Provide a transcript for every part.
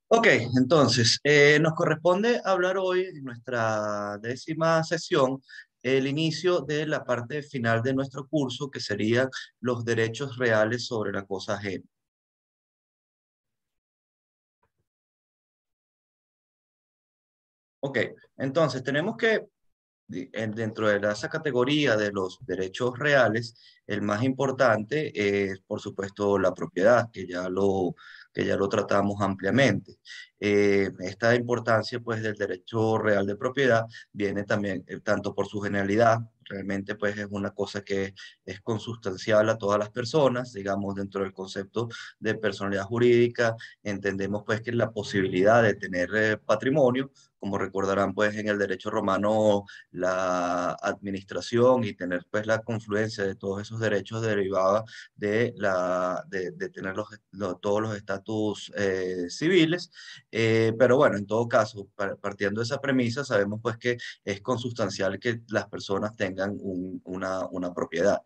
Ok, entonces, nos corresponde hablar hoy en nuestra 10ª sesión, el inicio de la parte final de nuestro curso, que serían los derechos reales sobre la cosa ajena. Ok, entonces tenemos que dentro de esa categoría de los derechos reales, el más importante es, por supuesto, la propiedad, que ya lo tratamos ampliamente. Esta importancia, pues, del derecho real de propiedad viene también, tanto por su generalidad, realmente, pues, es una cosa que es consustancial a todas las personas, digamos, dentro del concepto de personalidad jurídica, entendemos, pues, que la posibilidad de tener patrimonio, como recordarán, pues, en el derecho romano, la administración y tener pues la confluencia de todos esos derechos derivaba de tener todos los estatus civiles. Pero bueno, en todo caso, partiendo de esa premisa, sabemos pues que es consustancial que las personas tengan una propiedad.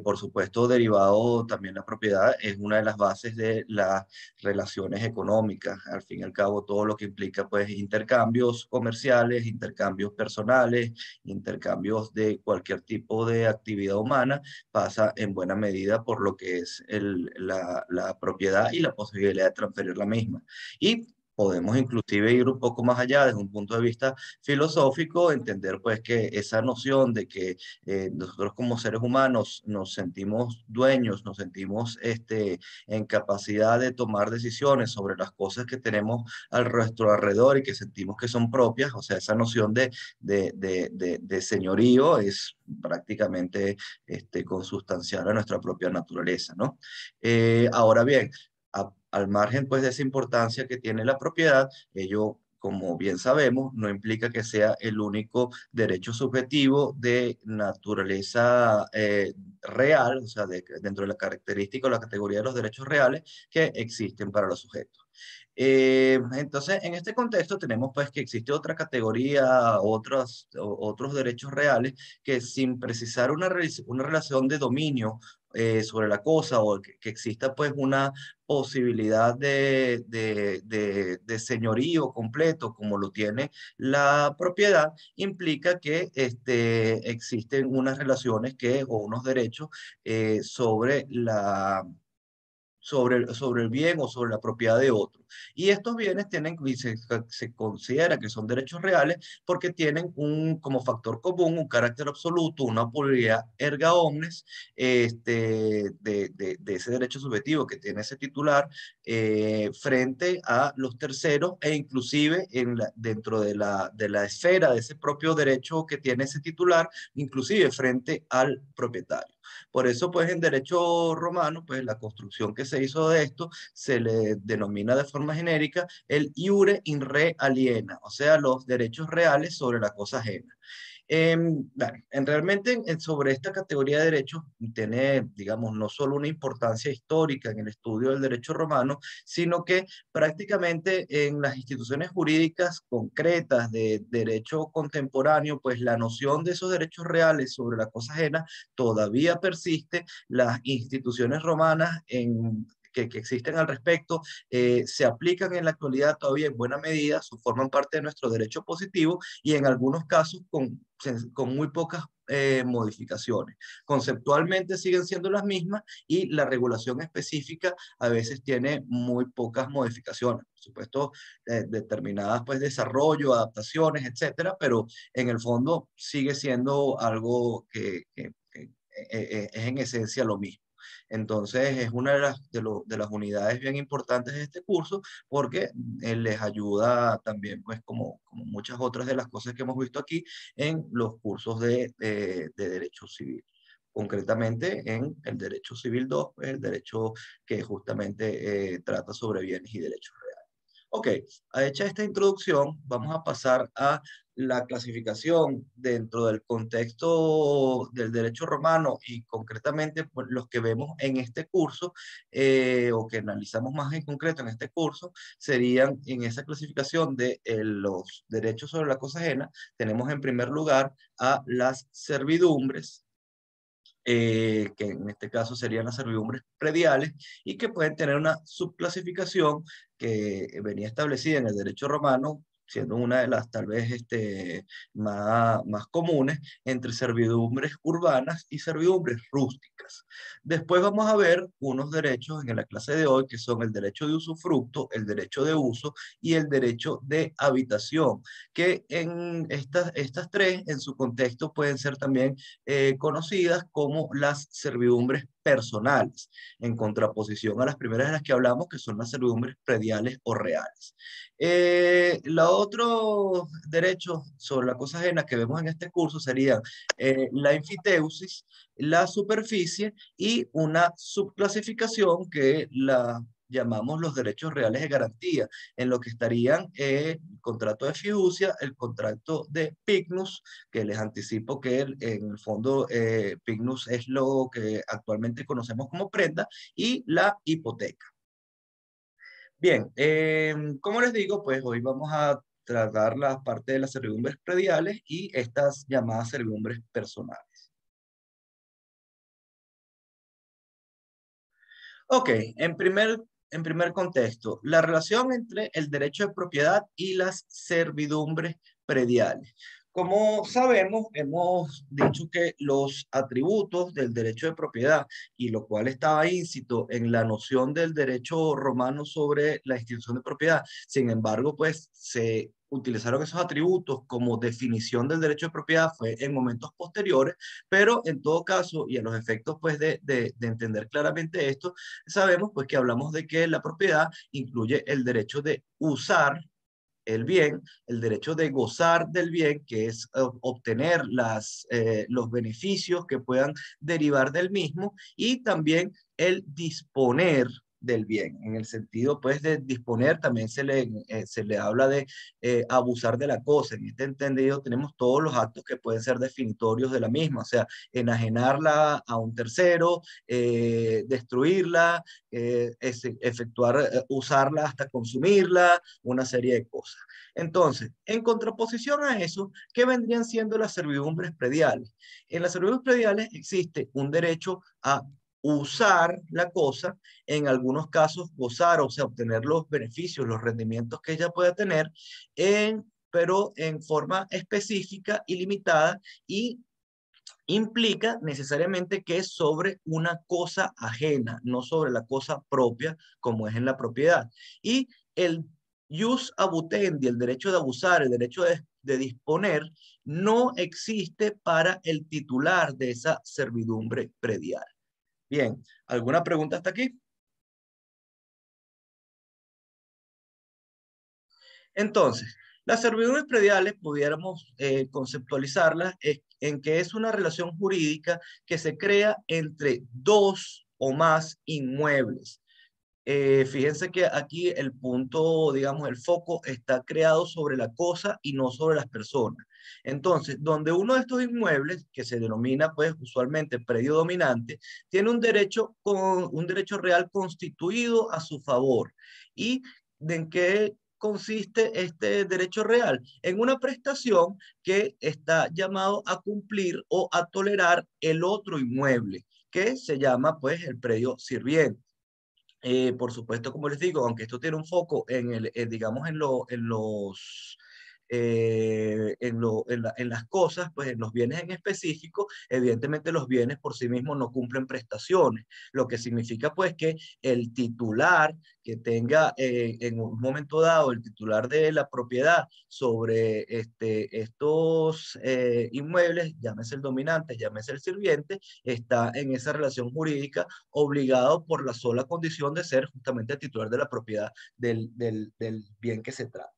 Por supuesto, derivado también la propiedad es una de las bases de las relaciones económicas. Al fin y al cabo, todo lo que implica pues intercambios comerciales, intercambios personales, intercambios de cualquier tipo de actividad humana, pasa en buena medida por lo que es la propiedad y la posibilidad de transferir la misma. Y podemos inclusive ir un poco más allá desde un punto de vista filosófico, entender pues que esa noción de que nosotros como seres humanos nos sentimos dueños, nos sentimos en capacidad de tomar decisiones sobre las cosas que tenemos a nuestro alrededor y que sentimos que son propias, o sea, esa noción de señorío es prácticamente consustancial a nuestra propia naturaleza, ¿no? Ahora bien, al margen pues de esa importancia que tiene la propiedad, ello, como bien sabemos, no implica que sea el único derecho subjetivo de naturaleza real, o sea, dentro de la característica o la categoría de los derechos reales que existen para los sujetos. Entonces, en este contexto tenemos pues que existe otra categoría, otros derechos reales que sin precisar una relación de dominio sobre la cosa o que exista pues una posibilidad de señorío completo como lo tiene la propiedad, implica que existen unas relaciones o unos derechos sobre sobre el bien o sobre la propiedad de otro. Y estos bienes tienen, y se considera que son derechos reales porque tienen como factor común un carácter absoluto, una probabilidad erga omnes de ese derecho subjetivo que tiene ese titular frente a los terceros e inclusive dentro de la esfera de ese propio derecho que tiene ese titular, inclusive frente al propietario. Por eso, pues, en derecho romano, pues, la construcción que se hizo de esto se le denomina de forma genérica el iure in re aliena, o sea, los derechos reales sobre la cosa ajena. Bueno, realmente sobre esta categoría de derechos tiene, digamos, no solo una importancia histórica en el estudio del derecho romano, sino que prácticamente en las instituciones jurídicas concretas de derecho contemporáneo, pues la noción de esos derechos reales sobre la cosa ajena todavía persiste. Las instituciones romanas que existen al respecto se aplican en la actualidad todavía en buena medida, forman parte de nuestro derecho positivo y en algunos casos con muy pocas modificaciones. Conceptualmente siguen siendo las mismas y la regulación específica a veces tiene muy pocas modificaciones. Por supuesto, determinadas pues desarrollo, adaptaciones, etcétera, pero en el fondo sigue siendo algo es en esencia lo mismo. Entonces, es una de las unidades bien importantes de este curso porque les ayuda también, pues como muchas otras de las cosas que hemos visto aquí, en los cursos de Derecho Civil. Concretamente en el Derecho Civil 2, pues, el derecho que justamente trata sobre bienes y derechos reales. Ok, hecha esta introducción, vamos a pasar a la clasificación dentro del contexto del derecho romano y concretamente pues, los que vemos en este curso o que analizamos más en concreto en este curso serían en esa clasificación de los derechos sobre la cosa ajena. Tenemos en primer lugar a las servidumbres, que en este caso serían las servidumbres prediales, y que pueden tener una subclasificación que venía establecida en el derecho romano, siendo una de las tal vez más comunes, entre servidumbres urbanas y servidumbres rústicas. Después vamos a ver unos derechos en la clase de hoy, que son el derecho de usufructo, el derecho de uso y el derecho de habitación, que en estas tres, en su contexto, pueden ser también conocidas como las servidumbres personales, en contraposición a las primeras de las que hablamos, que son las servidumbres prediales o reales. Los otros derechos sobre la cosa ajena que vemos en este curso serían la enfiteusis, la superficie y una subclasificación que la llamamos los derechos reales de garantía, en lo que estarían el contrato de fiducia, el contrato de Pignus, que les anticipo que en el fondo Pignus es lo que actualmente conocemos como prenda, y la hipoteca. Bien, como les digo, pues hoy vamos a tratar la parte de las servidumbres prediales y estas llamadas servidumbres personales. Ok, en primer contexto, la relación entre el derecho de propiedad y las servidumbres prediales. Como sabemos, hemos dicho que los atributos del derecho de propiedad, y lo cual estaba íncito en la noción del derecho romano sobre la institución de propiedad, sin embargo, pues se utilizaron esos atributos como definición del derecho de propiedad fue en momentos posteriores, pero en todo caso, y a los efectos pues de entender claramente esto, sabemos pues que hablamos de que la propiedad incluye el derecho de usar el bien, el derecho de gozar del bien, que es obtener los beneficios que puedan derivar del mismo, y también el disponer del bien. En el sentido, pues, de disponer, también se le habla de abusar de la cosa. En este entendido, tenemos todos los actos que pueden ser definitorios de la misma, o sea, enajenarla a un tercero, destruirla, efectuar, usarla hasta consumirla, una serie de cosas. Entonces, en contraposición a eso, ¿qué vendrían siendo las servidumbres prediales? En las servidumbres prediales existe un derecho a usar la cosa, en algunos casos gozar, o sea, obtener los beneficios, los rendimientos que ella pueda tener, pero en forma específica y limitada, y implica necesariamente que es sobre una cosa ajena, no sobre la cosa propia, como es en la propiedad. Y el jus abutendi, el derecho de abusar, el derecho de disponer, no existe para el titular de esa servidumbre predial. Bien, ¿alguna pregunta hasta aquí? Entonces, las servidumbres prediales pudiéramos conceptualizarlas en que es una relación jurídica que se crea entre dos o más inmuebles. Fíjense que aquí el punto, digamos, el foco está creado sobre la cosa y no sobre las personas. Entonces, donde uno de estos inmuebles, que se denomina pues usualmente predio dominante, tiene un derecho real constituido a su favor. ¿Y en qué consiste este derecho real? En una prestación que está llamado a cumplir o a tolerar el otro inmueble, que se llama pues el predio sirviente. Por supuesto, como les digo, aunque esto tiene un foco digamos, en las cosas, pues en los bienes en específico, evidentemente los bienes por sí mismos no cumplen prestaciones, lo que significa pues que el titular que tenga en un momento dado, el titular de la propiedad sobre estos inmuebles, llámese el dominante, llámese el sirviente, está en esa relación jurídica obligado por la sola condición de ser justamente el titular de la propiedad del bien que se trata.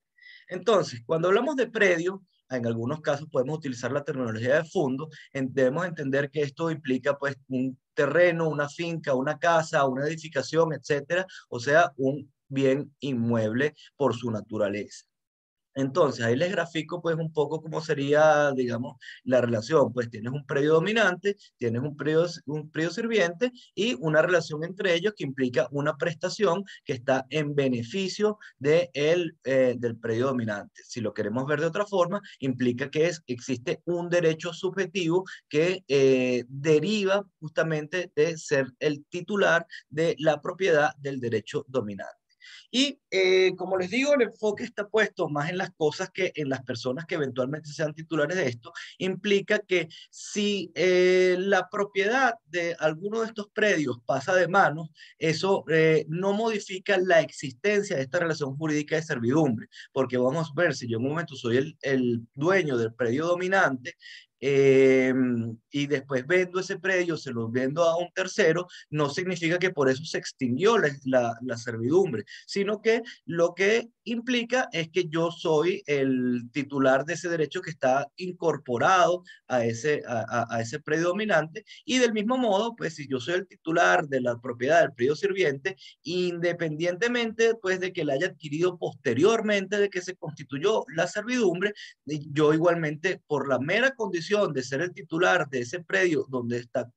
Entonces, cuando hablamos de predio, en algunos casos podemos utilizar la terminología de fondo, debemos entender que esto implica pues un terreno, una finca, una casa, una edificación, etcétera, o sea, un bien inmueble por su naturaleza. Entonces, ahí les grafico pues un poco cómo sería, digamos, la relación. Pues tienes un predio dominante, tienes un predio sirviente y una relación entre ellos que implica una prestación que está en beneficio del predio dominante. Si lo queremos ver de otra forma, implica que existe un derecho subjetivo que deriva justamente de ser el titular de la propiedad del derecho dominante. Y como les digo, el enfoque está puesto más en las cosas que en las personas que eventualmente sean titulares de esto. Implica que si la propiedad de alguno de estos predios pasa de manos, eso no modifica la existencia de esta relación jurídica de servidumbre, porque vamos a ver, si yo en un momento soy el dueño del predio dominante, eh, y después vendo ese predio, se lo vendo a un tercero, no significa que por eso se extinguió la servidumbre, sino que lo que implica es que yo soy el titular de ese derecho que está incorporado a ese predio dominante, y del mismo modo, pues si yo soy el titular de la propiedad del predio sirviente, independientemente pues de que la haya adquirido posteriormente de que se constituyó la servidumbre, yo igualmente por la mera condición de ser el titular de ese predio donde está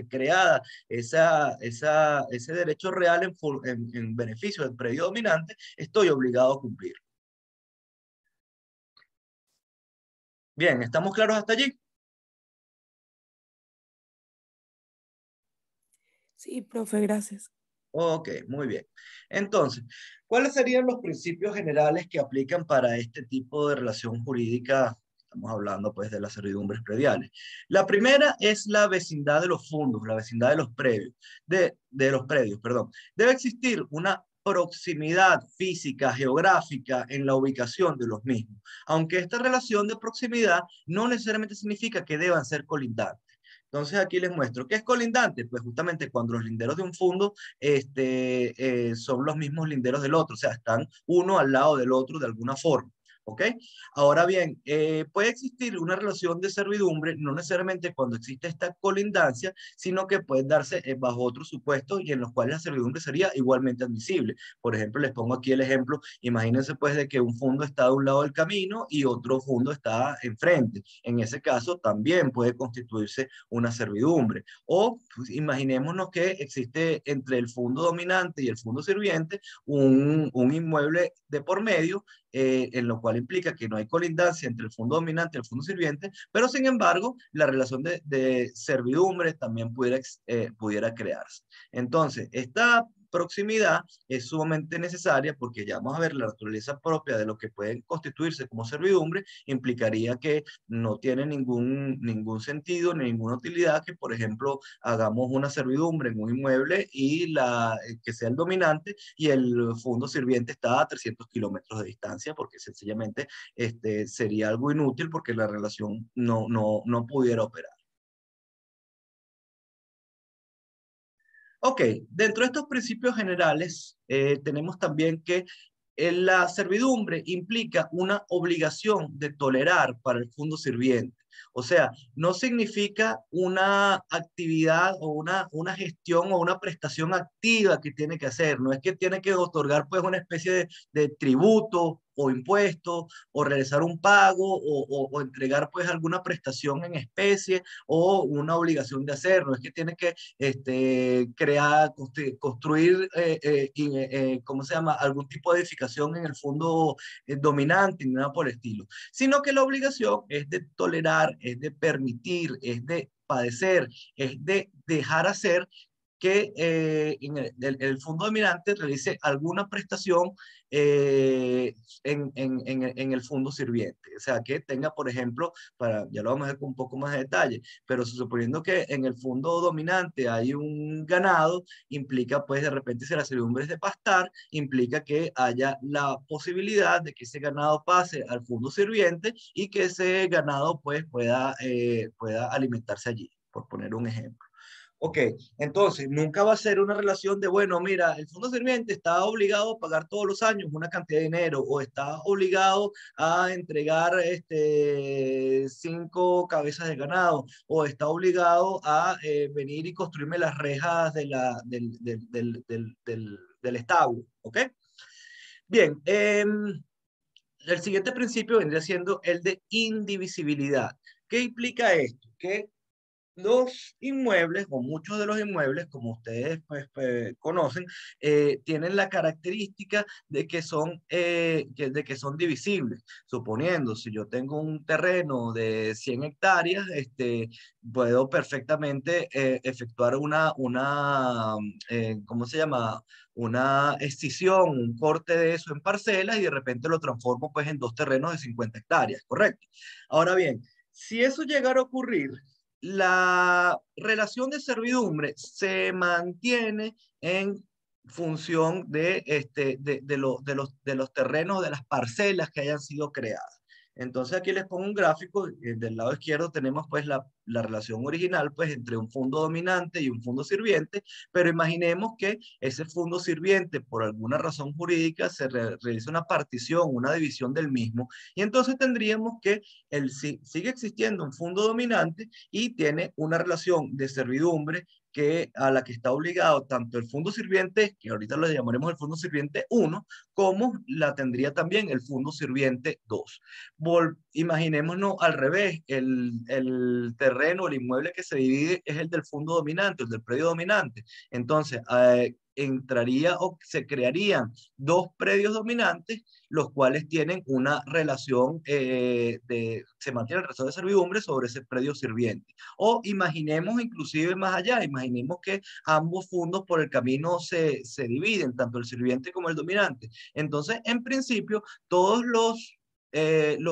creada ese derecho real en beneficio del predio dominante, estoy obligado a cumplir. Bien, ¿estamos claros hasta allí? Sí, profe, gracias. Ok, muy bien. Entonces, ¿cuáles serían los principios generales que aplican para este tipo de relación jurídica? Estamos hablando pues de las servidumbres prediales. La primera es la vecindad de los fondos, la vecindad de los predios, perdón. Debe existir una proximidad física, geográfica en la ubicación de los mismos, aunque esta relación de proximidad no necesariamente significa que deban ser colindantes. Entonces aquí les muestro. ¿Qué es colindante? Pues justamente cuando los linderos de un fondo son los mismos linderos del otro, o sea, están uno al lado del otro de alguna forma. ¿Ok? Ahora bien, puede existir una relación de servidumbre, no necesariamente cuando existe esta colindancia, sino que puede darse bajo otros supuestos y en los cuales la servidumbre sería igualmente admisible. Por ejemplo, les pongo aquí el ejemplo, imagínense pues de que un fondo está de un lado del camino y otro fondo está enfrente. En ese caso también puede constituirse una servidumbre. O pues, imaginémonos que existe entre el fondo dominante y el fondo sirviente un inmueble de por medio, en lo cual implica que no hay colindancia entre el fondo dominante y el fondo sirviente, pero sin embargo la relación de servidumbre también pudiera crearse. Entonces, esta proximidad es sumamente necesaria porque ya vamos a ver la naturaleza propia de lo que puede constituirse como servidumbre, implicaría que no tiene ningún sentido, ni ninguna utilidad que, por ejemplo, hagamos una servidumbre en un inmueble y que sea el dominante y el fondo sirviente está a 300 kilómetros de distancia, porque sencillamente sería algo inútil porque la relación no pudiera operar. Ok, dentro de estos principios generales, tenemos también que la servidumbre implica una obligación de tolerar para el fondo sirviente. O sea, no significa una actividad o una gestión o una prestación activa que tiene que hacer. No es que tiene que otorgar pues una especie de tributo o impuesto o realizar un pago o entregar pues alguna prestación en especie o una obligación de hacer. No es que tiene que crear, construir, ¿cómo se llama? Algún tipo de edificación en el fondo dominante, ni nada por el estilo, sino que la obligación es de tolerar, es de permitir, es de padecer, es de dejar hacer que el fondo dominante realice alguna prestación en el fondo sirviente. O sea, que tenga, por ejemplo, ya lo vamos a ver con un poco más de detalle, pero suponiendo que en el fondo dominante hay un ganado, implica pues de repente si la servidumbre es de pastar, implica que haya la posibilidad de que ese ganado pase al fondo sirviente y que ese ganado pues pueda alimentarse allí, por poner un ejemplo. Ok, entonces nunca va a ser una relación de, bueno, mira, el fondo sirviente está obligado a pagar todos los años una cantidad de dinero o está obligado a entregar 5 cabezas de ganado o está obligado a venir y construirme las rejas del establo, ¿ok? Bien, El siguiente principio vendría siendo el de indivisibilidad. ¿Qué implica esto? Que los inmuebles, o muchos de los inmuebles, como ustedes pues, conocen, tienen la característica de que son divisibles. Suponiendo, si yo tengo un terreno de 100 hectáreas, puedo perfectamente efectuar ¿cómo se llama? Una escisión, un corte de eso en parcelas y de repente lo transformo pues en dos terrenos de 50 hectáreas, ¿correcto? Ahora bien, si eso llegara a ocurrir, la relación de servidumbre se mantiene en función de los terrenos, de las parcelas que hayan sido creadas. Entonces aquí les pongo un gráfico, del lado izquierdo tenemos pues la relación original pues entre un fondo dominante y un fondo sirviente, pero imaginemos que ese fondo sirviente por alguna razón jurídica realiza una partición, una división del mismo, y entonces tendríamos que sigue existiendo un fondo dominante y tiene una relación de servidumbre a la que está obligado tanto el fondo sirviente, que ahorita lo llamaremos el fondo sirviente 1, como la tendría también el fondo sirviente 2. Imaginémonos al revés, el terreno, el inmueble que se divide es el del fondo dominante, el del predio dominante. Entonces, entraría o se crearían dos predios dominantes, los cuales tienen una relación se mantiene la relación de servidumbre sobre ese predio sirviente. O imaginemos inclusive más allá, imaginemos que ambos fondos por el camino se dividen, tanto el sirviente como el dominante. Entonces, en principio, todos los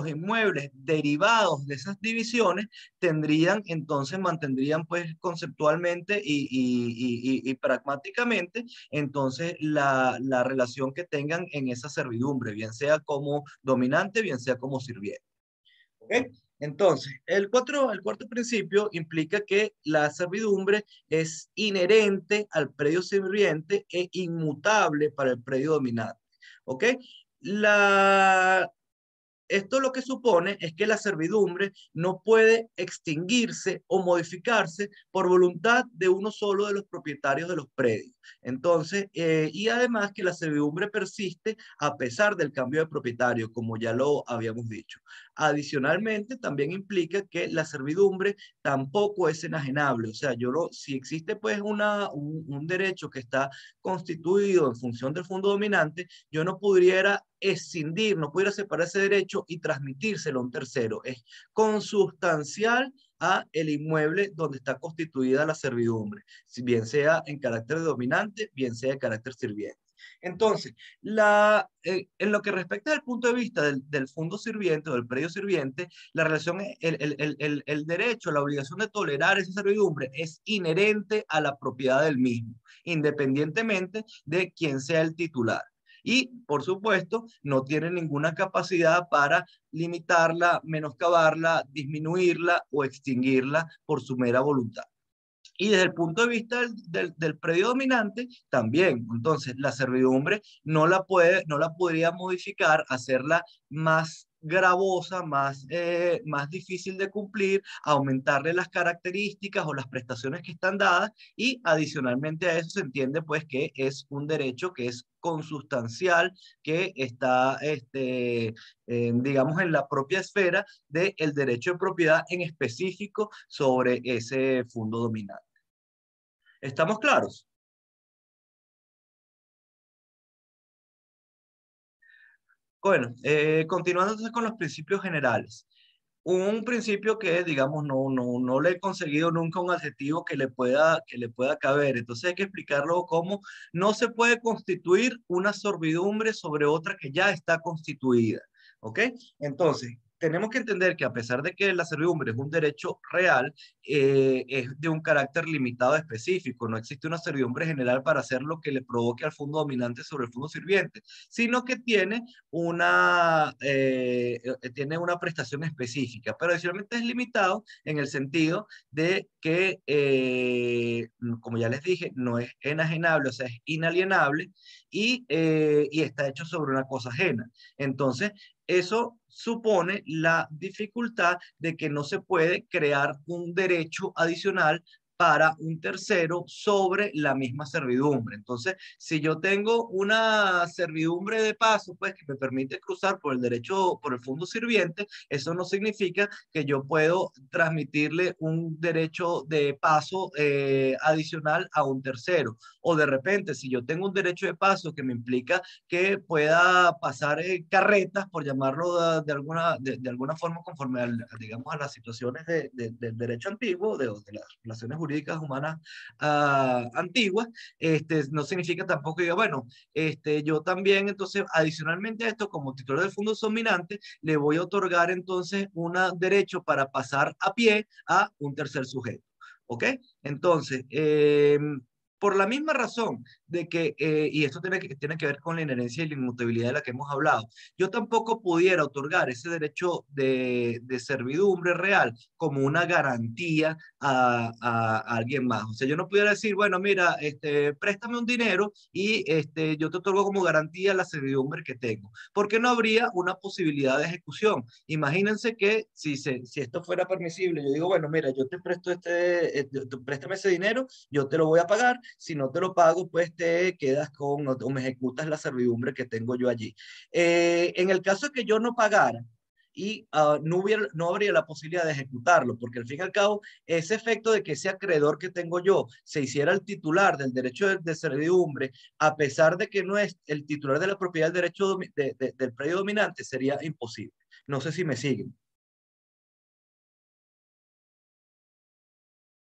inmuebles derivados de esas divisiones mantendrían pues conceptualmente y pragmáticamente entonces la relación que tengan en esa servidumbre, bien sea como dominante, bien sea como sirviente. ¿Ok? Entonces, el cuarto principio implica que la servidumbre es inherente al predio sirviente e inmutable para el predio dominante. ¿Ok? La, Esto lo que supone es que la servidumbre no puede extinguirse o modificarse por voluntad de uno solo de los propietarios de los predios. Entonces, y además que la servidumbre persiste a pesar del cambio de propietario, como ya lo habíamos dicho. Adicionalmente, también implica que la servidumbre tampoco es enajenable. O sea, si existe pues un derecho que está constituido en función del fondo dominante, yo no pudiera escindir, no pudiera separar ese derecho y transmitírselo a un tercero. Es consustancial a el inmueble donde está constituida la servidumbre, si bien sea en carácter de dominante, bien sea de carácter sirviente. Entonces, en lo que respecta al punto de vista del fondo sirviente o del predio sirviente, la relación, el derecho, la obligación de tolerar esa servidumbre es inherente a la propiedad del mismo, independientemente de quién sea el titular. Y, por supuesto, no tiene ninguna capacidad para limitarla, menoscabarla, disminuirla o extinguirla por su mera voluntad. Y desde el punto de vista del predio dominante, también. Entonces, la servidumbre no la podría modificar, hacerla más gravosa, más difícil de cumplir, aumentarle las características o las prestaciones que están dadas, y adicionalmente a eso se entiende pues que es un derecho que es consustancial, que está, digamos, en la propia esfera del derecho de propiedad en específico sobre ese fondo dominante. ¿Estamos claros? Bueno, continuando entonces con los principios generales. Un principio que, digamos, no le he conseguido nunca un adjetivo que le pueda caber. Entonces hay que explicarlo como no se puede constituir una servidumbre sobre otra que ya está constituida. ¿Ok? Entonces, tenemos que entender que a pesar de que la servidumbre es un derecho real, es de un carácter limitado específico. No existe una servidumbre general para hacer lo que le provoque al fondo dominante sobre el fondo sirviente, sino que tiene una prestación específica, pero adicionalmente es limitado en el sentido de que, como ya les dije, no es enajenable, o sea, es inalienable y está hecho sobre una cosa ajena. Entonces, eso supone la dificultad de que no se puede crear un derecho adicional para un tercero sobre la misma servidumbre. Entonces, si yo tengo una servidumbre de paso, pues que me permite cruzar por el derecho, por el fondo sirviente, eso no significa que yo puedo transmitirle un derecho de paso adicional a un tercero. O de repente, si yo tengo un derecho de paso que me implica que pueda pasar carretas, por llamarlo de alguna forma, conforme digamos, a las situaciones del derecho antiguo, de las relaciones jurídicas humanas antiguas, no significa tampoco que diga, bueno, yo también, entonces, adicionalmente a esto, como titular del fondo dominante, le voy a otorgar entonces un derecho para pasar a pie a un tercer sujeto. ¿Ok? Entonces, por la misma razón de que, y esto tiene que ver con la inherencia y la inmutabilidad de la que hemos hablado, yo tampoco pudiera otorgar ese derecho de servidumbre real como una garantía a alguien más. O sea, yo no pudiera decir, bueno, mira, préstame un dinero y yo te otorgo como garantía la servidumbre que tengo, porque no habría una posibilidad de ejecución. Imagínense que si esto fuera permisible, yo digo, bueno, mira, yo te presto préstame ese dinero, yo te lo voy a pagar, si no te lo pago, pues te quedas con, o me ejecutas la servidumbre que tengo yo allí. En el caso de que yo no pagara, y no habría la posibilidad de ejecutarlo, porque al fin y al cabo, ese efecto de que ese acreedor que tengo yo se hiciera el titular del derecho de servidumbre, a pesar de que no es el titular de la propiedad del derecho del predio dominante, sería imposible. No sé si me siguen.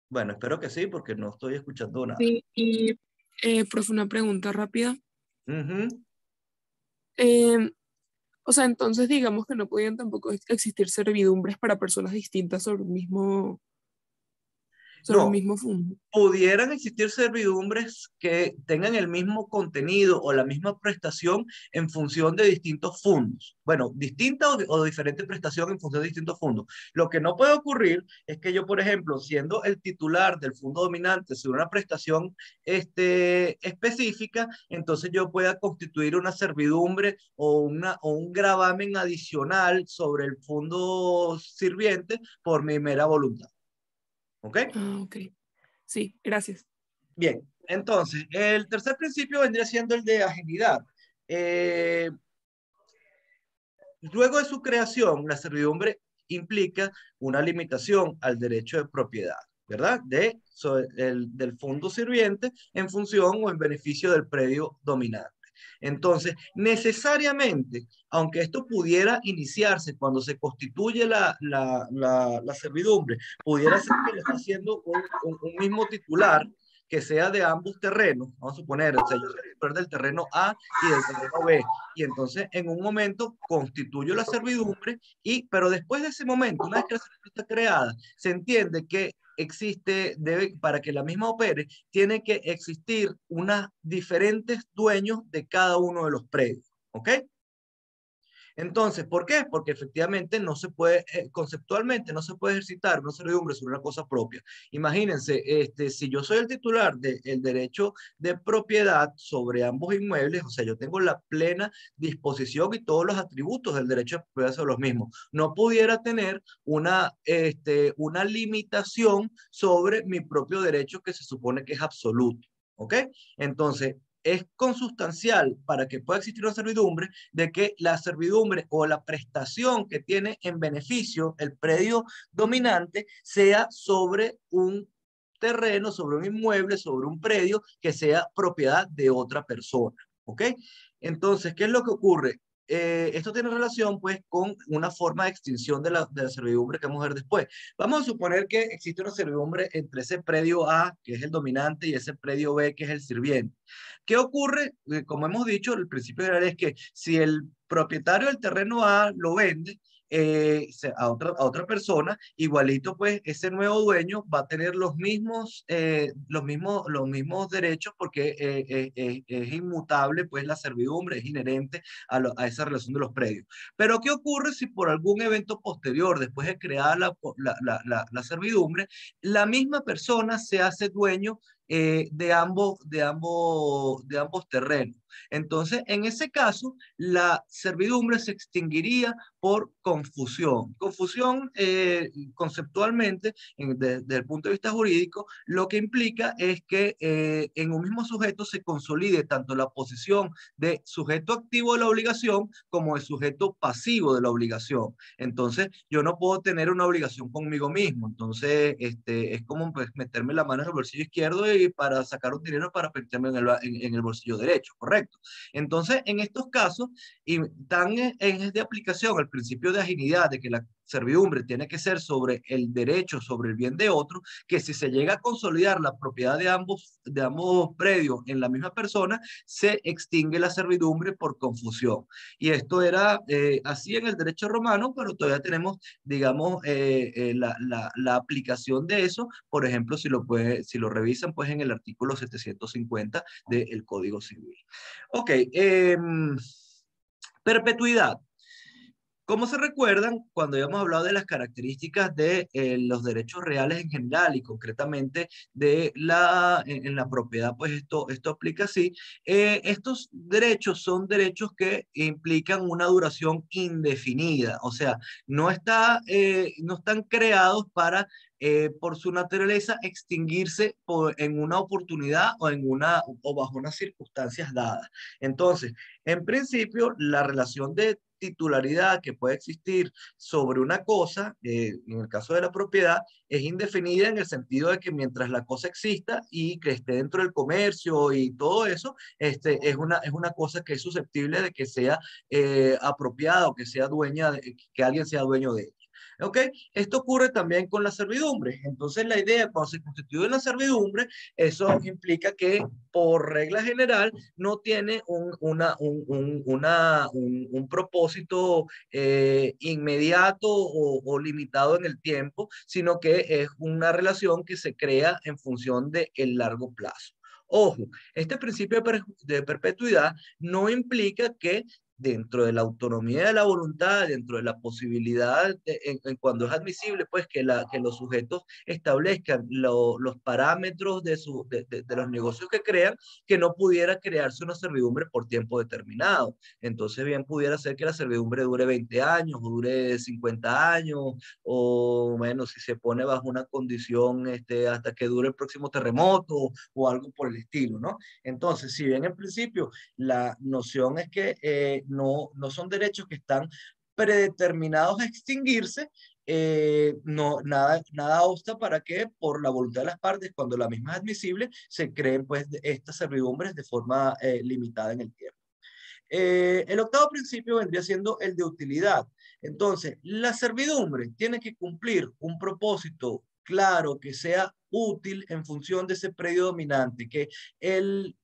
Bueno, espero que sí, porque no estoy escuchando nada. Sí, y profe, una pregunta rápida. Ujú. Eh, o sea, entonces digamos que no podían tampoco existir servidumbres para personas distintas sobre el No, mismo fondo. pudieran existir servidumbres que tengan el mismo contenido o la misma prestación en función de distintos fondos. Bueno, distinta o diferente prestación en función de distintos fondos. Lo que no puede ocurrir es que yo, por ejemplo, siendo el titular del fondo dominante sobre una prestación específica, entonces yo pueda constituir una servidumbre o un gravamen adicional sobre el fondo sirviente por mi mera voluntad. ¿Ok? Ah, ok. Sí, gracias. Bien, entonces, el tercer principio vendría siendo el de ajenidad. Eh, Luego de su creación, la servidumbre implica una limitación al derecho de propiedad, ¿verdad? Del fondo sirviente en función o en beneficio del predio dominante. Entonces, necesariamente, aunque esto pudiera iniciarse cuando se constituye la servidumbre, pudiera ser que lo está haciendo un mismo titular que sea de ambos terrenos. Vamos a suponer, o sea, yo soy el titular del terreno A y del terreno B, y entonces en un momento constituyo la servidumbre, pero después de ese momento, una vez que la servidumbre está creada, se entiende que para que la misma opere, tiene que existir unos diferentes dueños de cada uno de los predios. ¿Ok? Entonces, ¿por qué? Porque efectivamente no se puede, conceptualmente no se puede ejercitar una servidumbre sobre una cosa propia. Imagínense, si yo soy el titular del derecho de propiedad sobre ambos inmuebles, o sea, yo tengo la plena disposición y todos los atributos del derecho de propiedad sobre los mismos. No pudiera tener una limitación sobre mi propio derecho que se supone que es absoluto. ¿Ok? Entonces, es consustancial para que pueda existir una servidumbre de que la servidumbre o la prestación que tiene en beneficio el predio dominante sea sobre un terreno, sobre un inmueble, sobre un predio que sea propiedad de otra persona. ¿Ok? Entonces, ¿qué es lo que ocurre? Esto tiene relación pues con una forma de extinción de la servidumbre que vamos a ver después. Vamos a suponer que existe una servidumbre entre ese predio A, que es el dominante, y ese predio B, que es el sirviente. ¿Qué ocurre? Como hemos dicho, el principio general es que si el propietario del terreno A lo vende a otra persona, igualito pues ese nuevo dueño va a tener los mismos derechos porque es inmutable pues la servidumbre, es inherente a esa relación de los predios. Pero ¿qué ocurre si por algún evento posterior, después de crear la servidumbre, la misma persona se hace dueño de ambos terrenos. Entonces, en ese caso, la servidumbre se extinguiría por confusión. Confusión, conceptualmente, desde el punto de vista jurídico, lo que implica es que en un mismo sujeto se consolide tanto la posición de sujeto activo de la obligación como de sujeto pasivo de la obligación. Entonces, yo no puedo tener una obligación conmigo mismo. Entonces, es como pues, meterme la mano en el bolsillo izquierdo y para sacar un dinero para meterme en el bolsillo derecho, ¿correcto? Entonces, en estos casos, y tan es de aplicación el principio de agilidad, de que la servidumbre tiene que ser sobre el derecho, sobre el bien de otro, que si se llega a consolidar la propiedad de ambos predios en la misma persona, se extingue la servidumbre por confusión. Y esto era así en el derecho romano, pero todavía tenemos, digamos, la aplicación de eso, por ejemplo, si lo revisan, pues en el artículo 750 del Código Civil. Ok, perpetuidad. Como se recuerdan, cuando habíamos hablado de las características de los derechos reales en general y concretamente en la propiedad, pues esto aplica así. Estos derechos son derechos que implican una duración indefinida, o sea, no están creados para, por su naturaleza, extinguirse en una oportunidad o bajo unas circunstancias dadas. Entonces, en principio, la relación de titularidad que puede existir sobre una cosa, en el caso de la propiedad, es indefinida en el sentido de que mientras la cosa exista y que esté dentro del comercio y todo eso, es una cosa que es susceptible de que sea apropiada o que sea que alguien sea dueño de ella. ¿Ok? Esto ocurre también con la servidumbre. Entonces, la idea, cuando se constituye la servidumbre, eso implica que, por regla general, no tiene un propósito inmediato o limitado en el tiempo, sino que es una relación que se crea en función del largo plazo. Ojo, este principio de perpetuidad no implica que dentro de la autonomía de la voluntad, dentro de la posibilidad, en cuando es admisible, pues que los sujetos establezcan los parámetros de los negocios que crean, que no pudiera crearse una servidumbre por tiempo determinado. Entonces, bien pudiera ser que la servidumbre dure 20 años o dure 50 años, o bueno, si se pone bajo una condición hasta que dure el próximo terremoto o algo por el estilo, ¿no? Entonces, si bien en principio la noción es que no son derechos que están predeterminados a extinguirse, nada obsta para que por la voluntad de las partes, cuando la misma es admisible, se creen pues estas servidumbres de forma limitada en el tiempo. El octavo principio vendría siendo el de utilidad. Entonces, la servidumbre tiene que cumplir un propósito claro, que sea útil en función de ese predio dominante, que el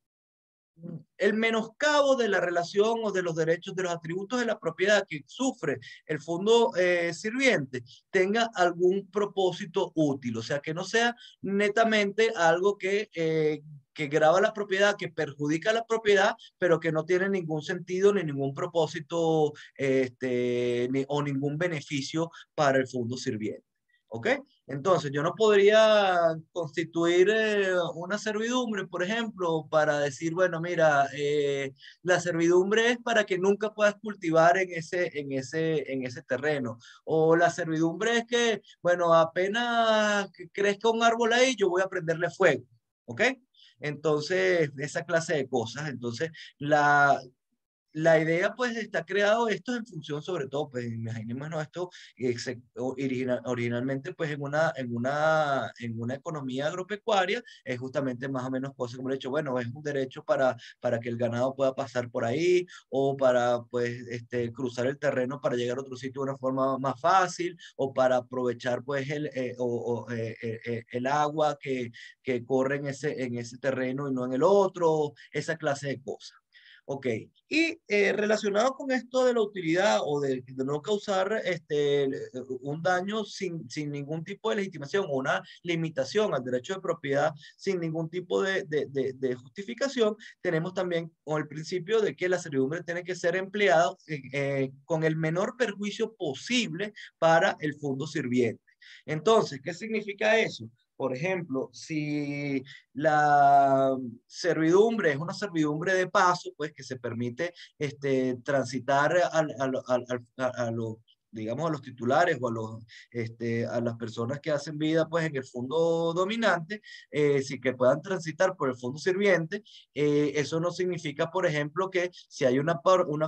el menoscabo de la relación o de los derechos, de los atributos de la propiedad que sufre el fondo sirviente tenga algún propósito útil, o sea, que no sea netamente algo que grava la propiedad, que perjudica la propiedad, pero que no tiene ningún sentido ni ningún propósito o ningún beneficio para el fondo sirviente. ¿Ok? Entonces, yo no podría constituir una servidumbre, por ejemplo, para decir, bueno, mira, la servidumbre es para que nunca puedas cultivar en ese terreno. O la servidumbre es que, bueno, apenas crezca un árbol ahí, yo voy a prenderle fuego. ¿Ok? Entonces, esa clase de cosas. Entonces, la idea, pues, está creado esto en función, sobre todo, pues, imaginémonos esto, originalmente, pues, en una economía agropecuaria, es justamente más o menos cosas como el hecho, bueno, es un derecho para que el ganado pueda pasar por ahí, o para, pues, cruzar el terreno para llegar a otro sitio de una forma más fácil, o para aprovechar, pues, el agua que corre en ese terreno y no en el otro, esa clase de cosas. Ok, y relacionado con esto de la utilidad o de no causar un daño sin ningún tipo de legitimación o una limitación al derecho de propiedad sin ningún tipo de justificación, tenemos también con el principio de que la servidumbre tiene que ser empleada con el menor perjuicio posible para el fondo sirviente. Entonces, ¿qué significa eso? Por ejemplo, si la servidumbre es una servidumbre de paso, pues que se permite transitar a los, digamos, a los titulares o a, los, a las personas que hacen vida pues, en el fondo dominante, sí que puedan transitar por el fondo sirviente. Eso no significa, por ejemplo, que si hay una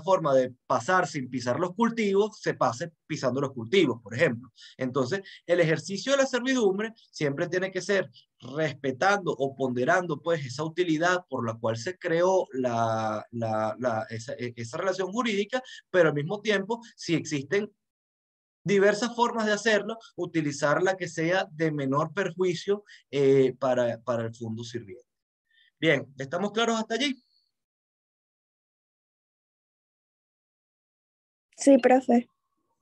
forma de pasar sin pisar los cultivos, se pase pisando los cultivos, por ejemplo. Entonces, el ejercicio de la servidumbre siempre tiene que ser respetando o ponderando pues esa utilidad por la cual se creó esa relación jurídica, pero al mismo tiempo, si existen diversas formas de hacerlo, utilizar la que sea de menor perjuicio para el fondo sirviente. Bien, ¿estamos claros hasta allí? Sí, profe.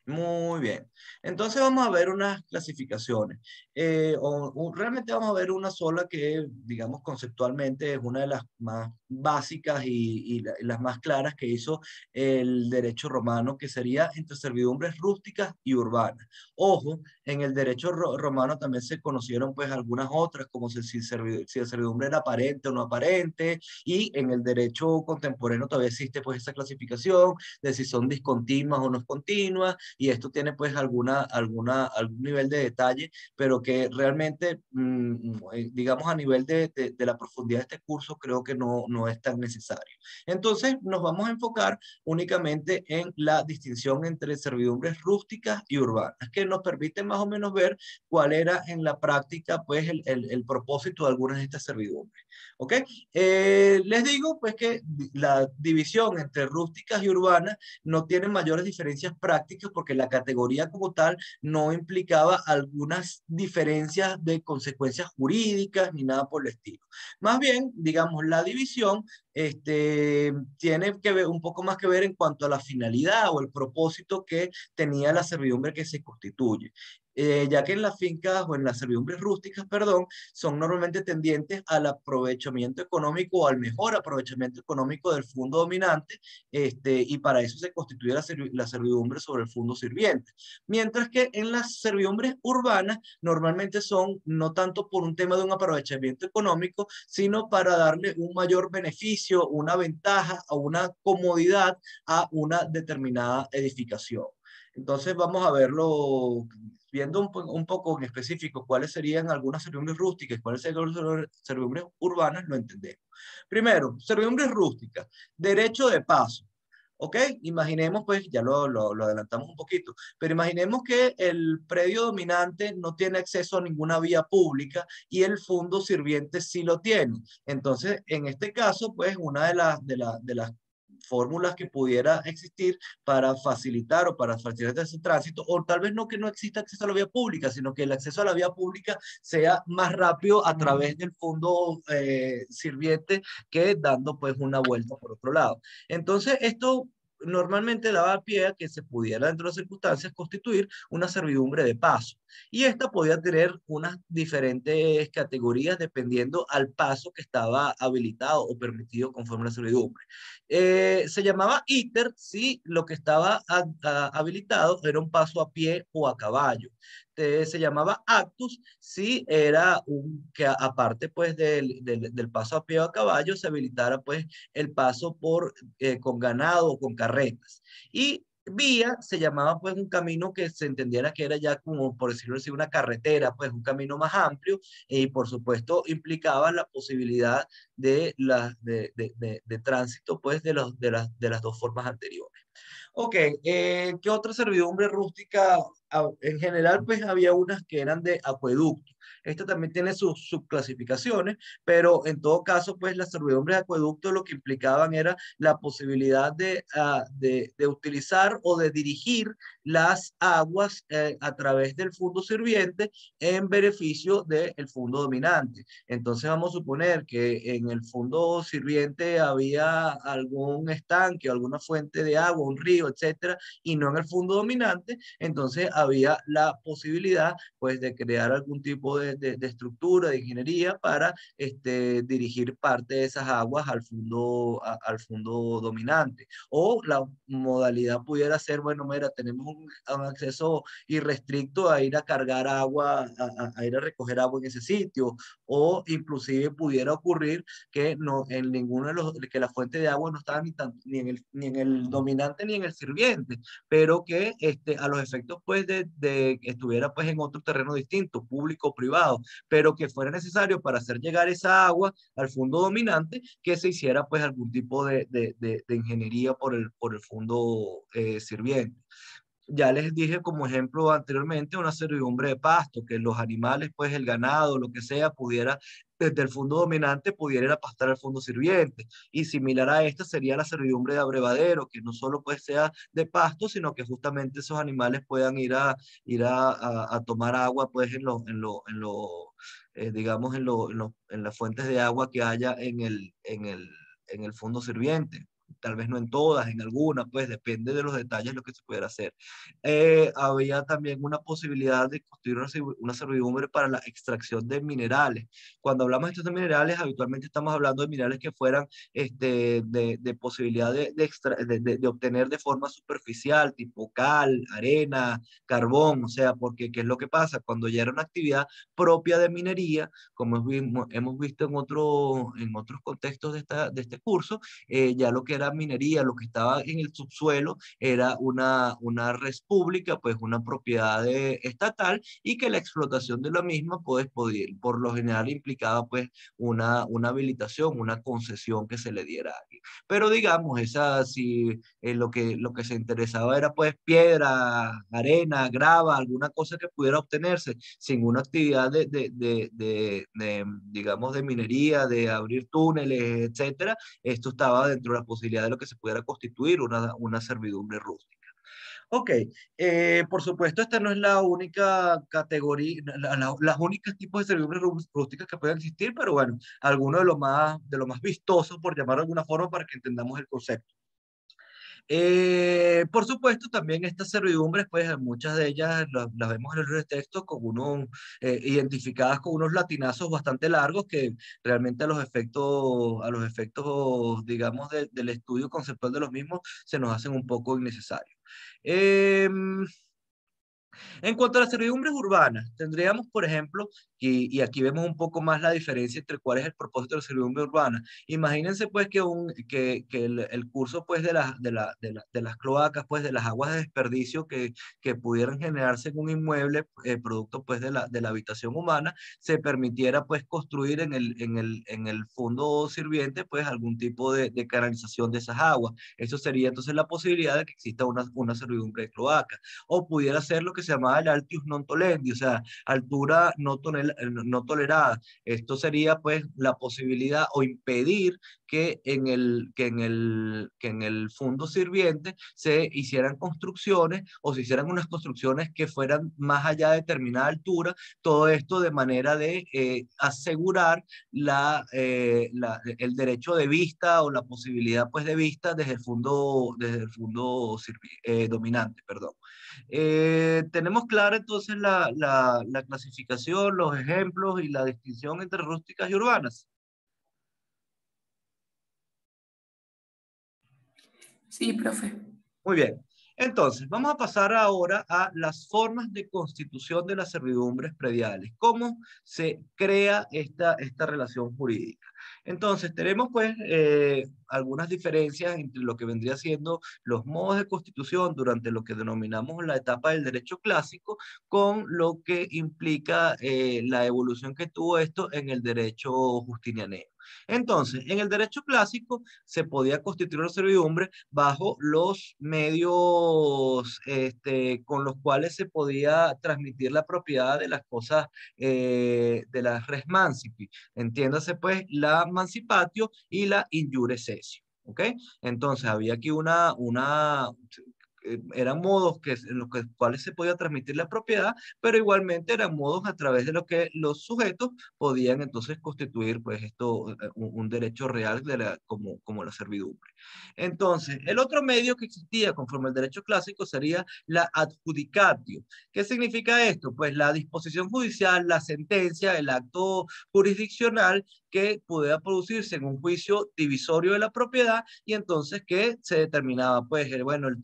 Muy bien. Entonces vamos a ver unas clasificaciones. Realmente vamos a ver una sola que, digamos, conceptualmente es una de las más básicas y las más claras que hizo el derecho romano, que sería entre servidumbres rústicas y urbanas. Ojo, en el derecho romano también se conocieron pues algunas otras, como si la servidumbre era aparente o no aparente, y en el derecho contemporáneo todavía existe pues esa clasificación de si son discontinuas o no continuas, y esto tiene pues algún nivel de detalle, pero que realmente, digamos, a nivel de la profundidad de este curso, creo que no es tan necesario. Entonces, nos vamos a enfocar únicamente en la distinción entre servidumbres rústicas y urbanas, que nos permite más o menos ver cuál era en la práctica pues el propósito de algunas de estas servidumbres. ¿Ok? Les digo pues que la división entre rústicas y urbanas no tiene mayores diferencias prácticas porque la categoría como tal no implicaba algunas diferencias de consecuencias jurídicas ni nada por el estilo. Más bien, digamos, la división tiene que ver un poco más que ver en cuanto a la finalidad o el propósito que tenía la servidumbre que se constituye. Ya que en las fincas o en las servidumbres rústicas, perdón, son normalmente tendientes al aprovechamiento económico o al mejor aprovechamiento económico del fondo dominante, y para eso se constituye la servidumbre sobre el fondo sirviente. Mientras que en las servidumbres urbanas normalmente son no tanto por un tema de un aprovechamiento económico, sino para darle un mayor beneficio, una ventaja o una comodidad a una determinada edificación. Entonces vamos a verlo viendo un poco en específico cuáles serían algunas servidumbres rústicas y cuáles serían las servidumbres urbanas, lo entendemos. Primero, servidumbres rústicas, derecho de paso. ¿Ok? Imaginemos, pues, ya lo adelantamos un poquito, pero imaginemos que el predio dominante no tiene acceso a ninguna vía pública y el fondo sirviente sí lo tiene. Entonces, en este caso, pues, una de las fórmulas que pudiera existir para facilitar o para facilitar ese tránsito, o tal vez no que no exista acceso a la vía pública, sino que el acceso a la vía pública sea más rápido a través del fondo sirviente que dando pues una vuelta por otro lado. Entonces, esto normalmente daba pie a que se pudiera, dentro de las circunstancias, constituir una servidumbre de paso. Y esta podía tener unas diferentes categorías dependiendo al paso que estaba habilitado o permitido conforme a la servidumbre. Se llamaba íter si lo que estaba habilitado era un paso a pie o a caballo. Se llamaba actus si era que aparte pues del paso a pie o a caballo se habilitara pues el paso con ganado o con carretas. Y vía se llamaba pues un camino que se entendiera que era ya como, por decirlo así, una carretera, pues un camino más amplio, y por supuesto implicaba la posibilidad de tránsito pues de las dos formas anteriores. Ok, ¿qué otra servidumbre rústica? En general, pues había unas que eran de acueducto. Esta también tiene sus subclasificaciones, pero en todo caso, pues las servidumbres de acueducto lo que implicaban era la posibilidad de utilizar o de dirigir las aguas a través del fondo sirviente en beneficio del fondo dominante. Entonces vamos a suponer que en el fondo sirviente había algún estanque, alguna fuente de agua, un río, etcétera, y no en el fondo dominante, entonces había la posibilidad pues de crear algún tipo de estructura, de ingeniería, para dirigir parte de esas aguas al fondo dominante. O la modalidad pudiera ser, bueno, mira, tenemos un acceso irrestricto a ir a cargar agua, a ir a recoger agua en ese sitio, o inclusive pudiera ocurrir que no, en ninguno de los, que la fuente de agua no estaba ni en el dominante ni en el sirviente, pero que a los efectos pues de que estuviera pues en otro terreno distinto, público o privado, pero que fuera necesario para hacer llegar esa agua al fondo dominante, que se hiciera pues algún tipo de ingeniería por el fondo sirviente. Ya les dije como ejemplo anteriormente una servidumbre de pasto, que los animales, pues el ganado, lo que sea, pudiera, desde el fondo dominante, pudiera ir a pastar al fondo sirviente. Y similar a esta sería la servidumbre de abrevadero, que no solo pues sea de pasto, sino que justamente esos animales puedan ir a tomar agua pues digamos, en las fuentes de agua que haya en el fondo sirviente. Tal vez no en todas, en algunas, pues depende de los detalles lo que se pudiera hacer. Había también una posibilidad de construir una servidumbre para la extracción de minerales. Cuando hablamos de estos minerales, habitualmente estamos hablando de minerales que fueran de posibilidad de obtener de forma superficial, tipo cal, arena, carbón, o sea, porque ¿qué es lo que pasa? Cuando ya era una actividad propia de minería, como hemos visto en otros contextos de este curso, ya lo que era minería, lo que estaba en el subsuelo, era una res pública, pues una propiedad estatal, y que la explotación de la misma, pues, por lo general implicaba pues una habilitación, una concesión que se le diera a alguien. Pero digamos, si lo que se interesaba era pues piedra, arena, grava, alguna cosa que pudiera obtenerse sin una actividad digamos, de minería, de abrir túneles, etcétera, esto estaba dentro de la posibilidad de lo que se pudiera constituir una servidumbre rústica. Ok, por supuesto, esta no es la única categoría, las únicas tipos de servidumbre rústicas que pueden existir, pero bueno, algunos de los más vistosos, por llamar de alguna forma, para que entendamos el concepto. Por supuesto, también estas servidumbres, pues muchas de ellas las vemos en el libro de texto con identificadas con unos latinazos bastante largos que realmente a los efectos, digamos, del estudio conceptual de los mismos se nos hacen un poco innecesarios. En cuanto a las servidumbres urbanas, tendríamos, por ejemplo, y aquí vemos un poco más la diferencia entre cuál es el propósito de la servidumbre urbana. Imagínense pues que el curso pues de las cloacas, pues de las aguas de desperdicio que pudieran generarse en un inmueble, producto pues de la habitación humana, se permitiera pues construir en el fondo sirviente pues algún tipo de canalización de esas aguas. Eso sería entonces la posibilidad de que exista una servidumbre de cloaca, o pudiera ser lo que se llamaba el altius non tolendi, o sea, altura no tolerada. Esto sería pues la posibilidad o impedir que en el fondo sirviente se hicieran construcciones, o se hicieran unas construcciones que fueran más allá de determinada altura, todo esto de manera de asegurar el derecho de vista, o la posibilidad pues de vista desde el fondo dominante, perdón. Tenemos clara entonces la clasificación, los ejemplos y la distinción entre rústicas y urbanas. Sí, profe. Muy bien. Entonces, vamos a pasar ahora a las formas de constitución de las servidumbres prediales. ¿Cómo se crea esta relación jurídica? Entonces, tenemos pues algunas diferencias entre lo que vendría siendo los modos de constitución durante lo que denominamos la etapa del derecho clásico, con lo que implica la evolución que tuvo esto en el derecho justinianeo. Entonces, en el derecho clásico se podía constituir una servidumbre bajo los medios con los cuales se podía transmitir la propiedad de las cosas, de las res mancipi. Entiéndase pues la mancipatio y la injure cessio. ¿Ok? Entonces había aquí eran modos en los cuales se podía transmitir la propiedad, pero igualmente eran modos a través de los que los sujetos podían entonces constituir pues esto, un derecho real como la servidumbre. Entonces, el otro medio que existía conforme al derecho clásico sería la adjudicatio. ¿Qué significa esto? Pues la disposición judicial, la sentencia, el acto jurisdiccional que pudiera producirse en un juicio divisorio de la propiedad y entonces que se determinaba, pues, bueno, el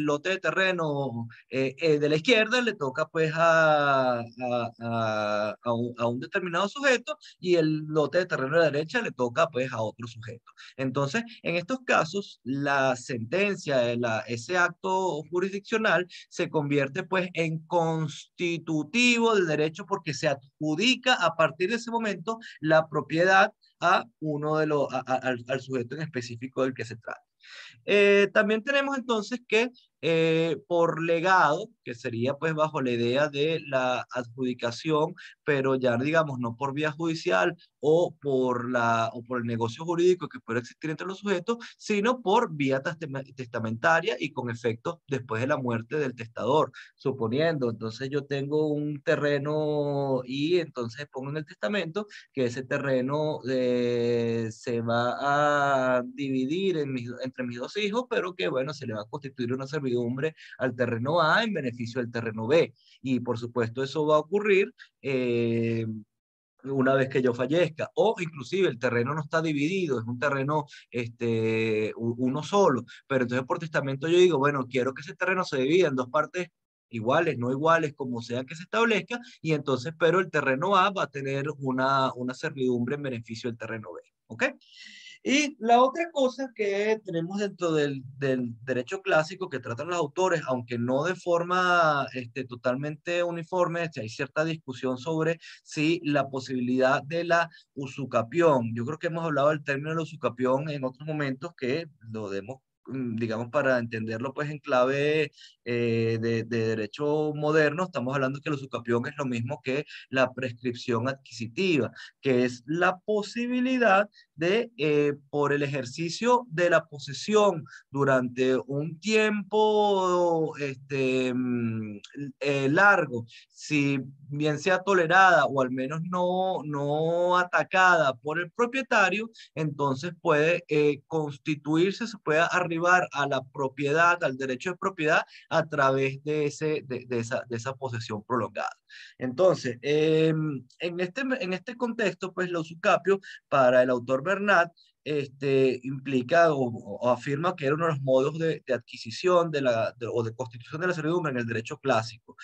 lote de terreno de la izquierda le toca pues a un determinado sujeto y el lote de terreno de la derecha le toca pues a otro sujeto. Entonces, en estos casos, la sentencia, ese acto jurisdiccional se convierte pues en constitutivo del derecho porque se adjudica a partir de ese momento la propiedad a uno de los, al sujeto en específico del que se trata. También tenemos entonces que por legado, que sería pues bajo la idea de la adjudicación, pero ya digamos no por vía judicial o por el negocio jurídico que puede existir entre los sujetos, sino por vía testamentaria y con efectos después de la muerte del testador. Suponiendo, entonces yo tengo un terreno y entonces pongo en el testamento que ese terreno se va a dividir entre mis dos hijos, pero que bueno, se le va a constituir una servidumbre al terreno A en beneficio del terreno B. Y por supuesto eso va a ocurrir una vez que yo fallezca, o inclusive el terreno no está dividido, es un terreno uno solo, pero entonces por testamento yo digo, bueno, quiero que ese terreno se divida en dos partes iguales, no iguales, como sea que se establezca, y entonces, pero el terreno A va a tener una servidumbre en beneficio del terreno B, ¿ok? Y la otra cosa que tenemos dentro del derecho clásico que tratan los autores, aunque no de forma totalmente uniforme, hay cierta discusión sobre si la posibilidad de la usucapión. Yo creo que hemos hablado del término de la usucapión en otros momentos que lo demos, digamos, para entenderlo pues en clave de derecho moderno, estamos hablando que la usucapión es lo mismo que la prescripción adquisitiva, que es la posibilidad de, por el ejercicio de la posesión durante un tiempo largo, si bien sea tolerada o al menos no atacada por el propietario, entonces puede constituirse, se puede arribar a la propiedad, al derecho de propiedad a través de esa posesión prolongada. Entonces, en este contexto, pues la usucapio para el autor Bernat implica o afirma que era uno de los modos de adquisición o de constitución de la servidumbre en el derecho clásico.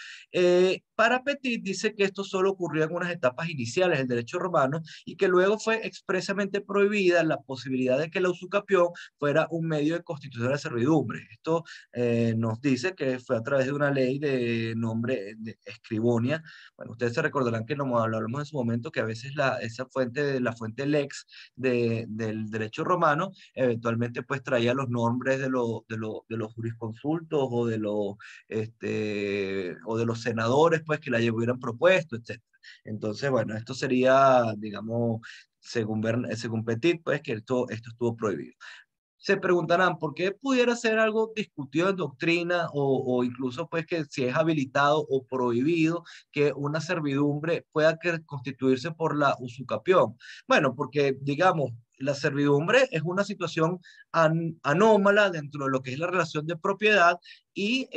Para Petit dice que esto solo ocurrió en unas etapas iniciales del derecho romano y que luego fue expresamente prohibida la posibilidad de que la usucapión fuera un medio de constitución de la servidumbre. Esto nos dice que fue a través de una ley de nombre de Escribonia. Bueno, ustedes se recordarán que lo hablamos en su momento, que a veces la fuente lex del derecho romano, eventualmente pues traía los nombres de los jurisconsultos o de los senadores pues que la hubieran propuesto, etc. Entonces, bueno, esto sería, digamos, según Petit, pues que esto estuvo prohibido. Se preguntarán por qué pudiera ser algo discutido en doctrina o incluso pues que si es habilitado o prohibido que una servidumbre pueda constituirse por la usucapión. Bueno, porque digamos, la servidumbre es una situación anómala dentro de lo que es la relación de propiedad y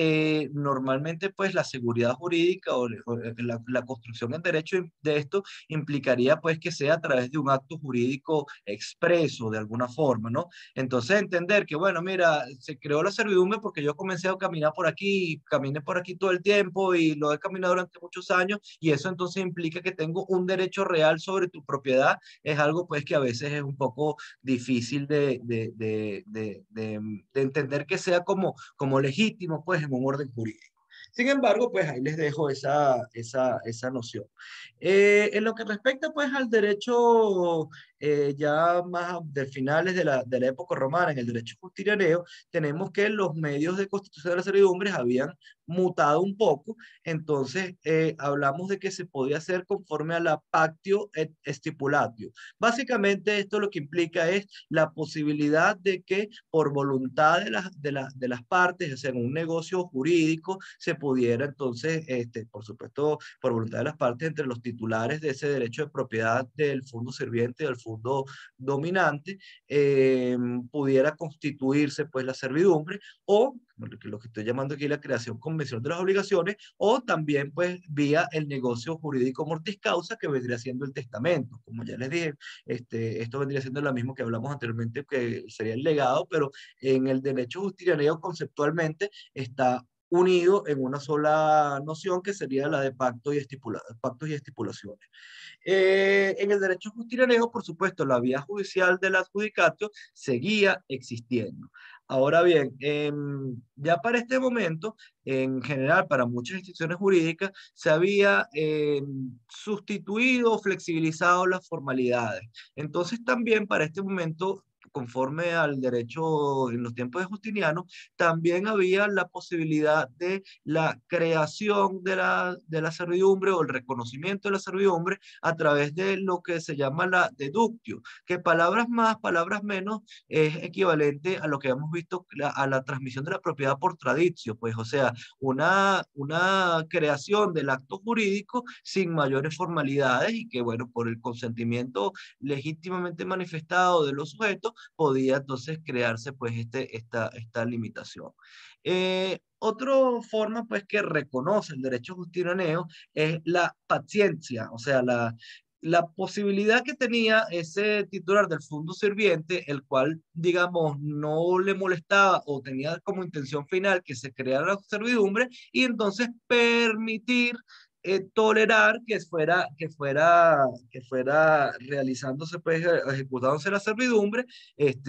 normalmente pues la seguridad jurídica o la construcción en derecho de esto implicaría pues que sea a través de un acto jurídico expreso de alguna forma, ¿no? Entonces entender que, bueno, mira, se creó la servidumbre porque yo comencé a caminar por aquí, caminé por aquí todo el tiempo y lo he caminado durante muchos años y eso entonces implica que tengo un derecho real sobre tu propiedad, es algo pues que a veces es un poco difícil de entender que sea como legítimo pues en un orden jurídico. Sin embargo, pues ahí les dejo esa noción. En lo que respecta pues al derecho ya más de finales de la época romana, en el derecho justinianeo, tenemos que los medios de constitución de las servidumbres habían mutado un poco, entonces hablamos de que se podía hacer conforme a la pactio et stipulatio. Básicamente esto lo que implica es la posibilidad de que por voluntad de las partes, o sea, en un negocio jurídico, se pudiera entonces, por supuesto, por voluntad de las partes, entre los titulares de ese derecho de propiedad del fondo sirviente y del fondo dominante, pudiera constituirse pues la servidumbre o lo que estoy llamando aquí la creación convencional de las obligaciones, o también pues vía el negocio jurídico mortis causa que vendría siendo el testamento. Como ya les dije, esto vendría siendo lo mismo que hablamos anteriormente, que sería el legado, pero en el derecho justinianeo conceptualmente está unido en una sola noción que sería la de pactos y estipulaciones. En el derecho justinianeo, por supuesto, la vía judicial del adjudicatio seguía existiendo. Ahora bien, ya para este momento, en general, para muchas instituciones jurídicas, se había sustituido o flexibilizado las formalidades. Entonces, también para este momento, conforme al derecho en los tiempos de Justiniano, también había la posibilidad de la creación de la servidumbre o el reconocimiento de la servidumbre a través de lo que se llama la deductio, que palabras más, palabras menos, es equivalente a lo que hemos visto, a la transmisión de la propiedad por traditio, pues, o sea, una creación del acto jurídico sin mayores formalidades y que, bueno, por el consentimiento legítimamente manifestado de los sujetos, podía entonces crearse, pues, esta limitación. Otra forma, pues, que reconoce el derecho justinianeo es la paciencia, o sea, la posibilidad que tenía ese titular del fondo sirviente, el cual, digamos, no le molestaba o tenía como intención final que se creara la servidumbre y entonces permitir tolerar que fuera realizándose, pues, ejecutándose la servidumbre,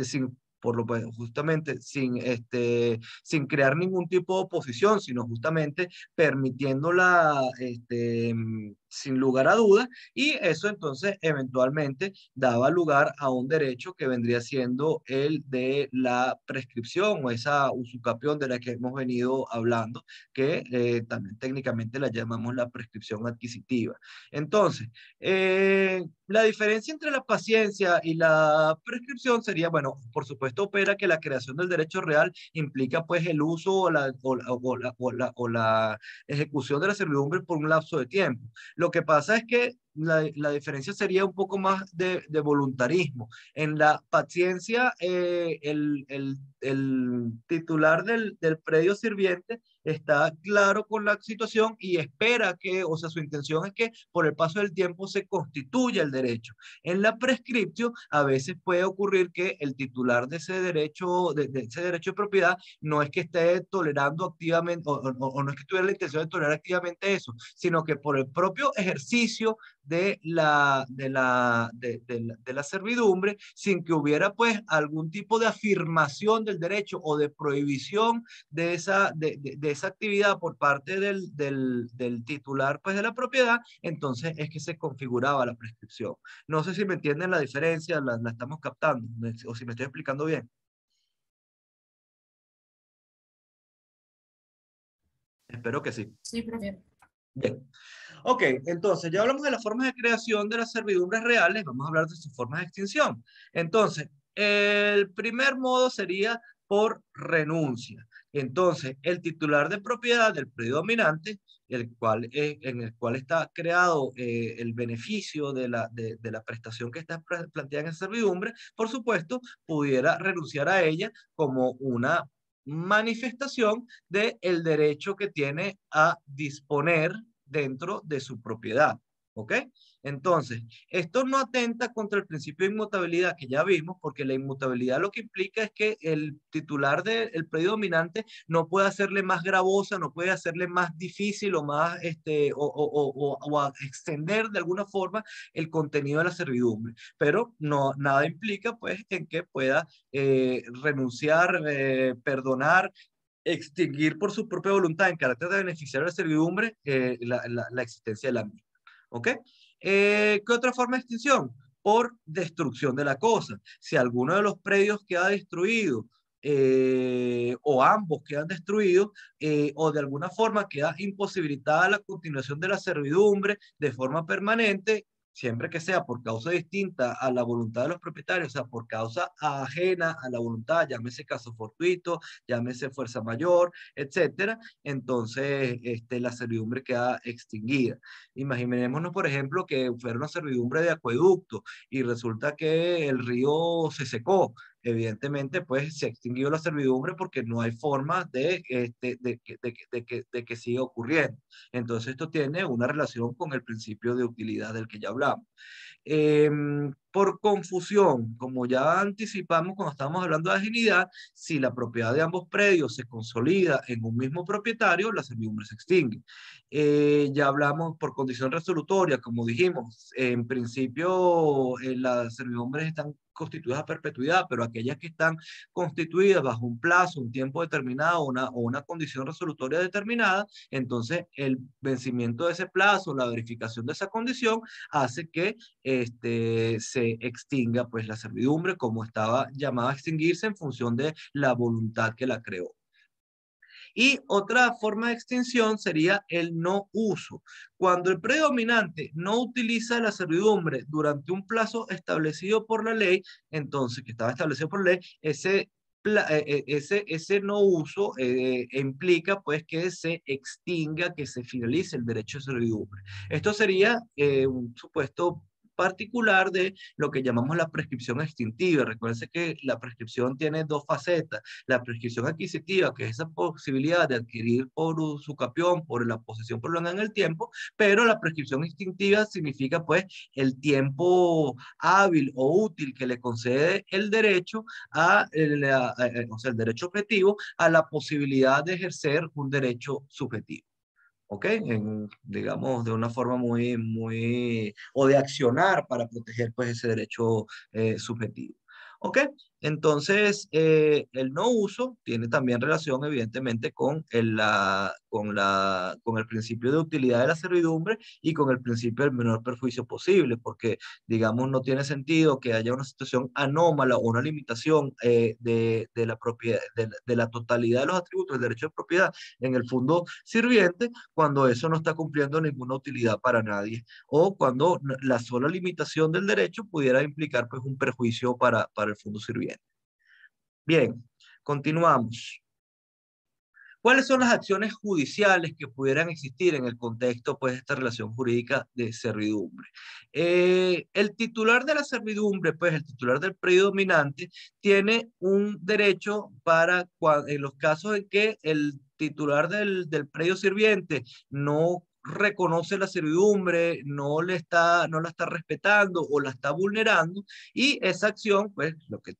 sin, por lo pues, justamente sin crear ningún tipo de oposición, sino justamente permitiéndola, sin lugar a dudas, y eso entonces eventualmente daba lugar a un derecho que vendría siendo el de la prescripción o esa usucapión de la que hemos venido hablando, que también técnicamente la llamamos la prescripción adquisitiva. Entonces, la diferencia entre la paciencia y la prescripción sería, bueno, por supuesto opera que la creación del derecho real implica pues el uso o la ejecución de la servidumbre por un lapso de tiempo. Lo que pasa es que la diferencia sería un poco más de voluntarismo. En la paciencia, el titular del predio sirviente está claro con la situación y espera que, o sea, su intención es que por el paso del tiempo se constituya el derecho. En la prescripción, a veces puede ocurrir que el titular de ese derecho de propiedad no es que esté tolerando activamente, o no es que tuviera la intención de tolerar activamente eso, sino que por el propio ejercicio de la servidumbre, sin que hubiera pues algún tipo de afirmación del derecho o de prohibición de esa actividad por parte del titular pues, de la propiedad, entonces es que se configuraba la prescripción. No sé si me entienden la diferencia, la estamos captando, o si me estoy explicando bien. Espero que sí. Sí, profe. Bien. Ok, entonces ya hablamos de las formas de creación de las servidumbres reales, vamos a hablar de sus formas de extinción. Entonces, el primer modo sería por renuncia. Entonces, el titular de propiedad del predio dominante, en el cual está creado el beneficio de la prestación que está planteada en esa servidumbre, por supuesto, pudiera renunciar a ella como una manifestación del derecho que tiene a disponer dentro de su propiedad. ¿Ok? Entonces, esto no atenta contra el principio de inmutabilidad que ya vimos, porque la inmutabilidad lo que implica es que el titular del predio dominante no puede hacerle más gravosa, no puede hacerle más difícil o más, o a extender de alguna forma el contenido de la servidumbre. Pero no, nada implica, pues, en que pueda renunciar, perdonar, extinguir por su propia voluntad en carácter de beneficiario de la servidumbre la existencia de la misma. ¿Ok? ¿Qué otra forma de extinción? por destrucción de la cosa. Si alguno de los predios queda destruido, o ambos quedan destruidos, o de alguna forma queda imposibilitada la continuación de la servidumbre de forma permanente, siempre que sea por causa distinta a la voluntad de los propietarios, o sea, por causa ajena a la voluntad, llámese caso fortuito, llámese fuerza mayor, etcétera, entonces la servidumbre queda extinguida. Imaginémonos, por ejemplo, que fuera una servidumbre de acueducto y resulta que el río se secó. Evidentemente, pues se extinguió la servidumbre porque no hay forma de que siga ocurriendo. Entonces, esto tiene una relación con el principio de utilidad del que ya hablamos. Por confusión, como ya anticipamos cuando estábamos hablando de agilidad, si la propiedad de ambos predios se consolida en un mismo propietario, la servidumbre se extingue. Ya hablamos por condición resolutoria, como dijimos, en principio las servidumbres están constituidas a perpetuidad, pero aquellas que están constituidas bajo un plazo, un tiempo determinado o una condición resolutoria determinada, entonces el vencimiento de ese plazo, la verificación de esa condición, hace que se extinga pues la servidumbre como estaba llamada a extinguirse en función de la voluntad que la creó. Y otra forma de extinción sería el no uso. Cuando el predominante no utiliza la servidumbre durante un plazo establecido por la ley, entonces que estaba establecido por ley, ese no uso implica pues que se extinga, que se finalice el derecho de servidumbre. Esto sería un supuesto particular de lo que llamamos la prescripción extintiva. Recuerden que la prescripción tiene dos facetas: la prescripción adquisitiva, que es esa posibilidad de adquirir por usucapión, por la posesión prolongada en el tiempo, pero la prescripción instintiva significa pues el tiempo hábil o útil que le concede el derecho o sea, el derecho objetivo a la posibilidad de ejercer un derecho subjetivo. ¿Ok? Digamos, de una forma o de accionar para proteger pues ese derecho subjetivo. ¿Ok? Entonces, el no uso tiene también relación, evidentemente, con el principio de utilidad de la servidumbre y con el principio del menor perjuicio posible, porque, digamos, no tiene sentido que haya una situación anómala o una limitación de la propiedad, de la totalidad de los atributos del derecho de propiedad en el fondo sirviente, cuando eso no está cumpliendo ninguna utilidad para nadie, o cuando la sola limitación del derecho pudiera implicar pues un perjuicio para el fondo sirviente. Bien, continuamos. ¿Cuáles son las acciones judiciales que pudieran existir en el contexto pues, de esta relación jurídica de servidumbre? El titular de la servidumbre, pues el titular del predio dominante, tiene un derecho en los casos en que el titular del predio sirviente no reconoce la servidumbre, no la está respetando o la está vulnerando, y esa acción, pues, lo que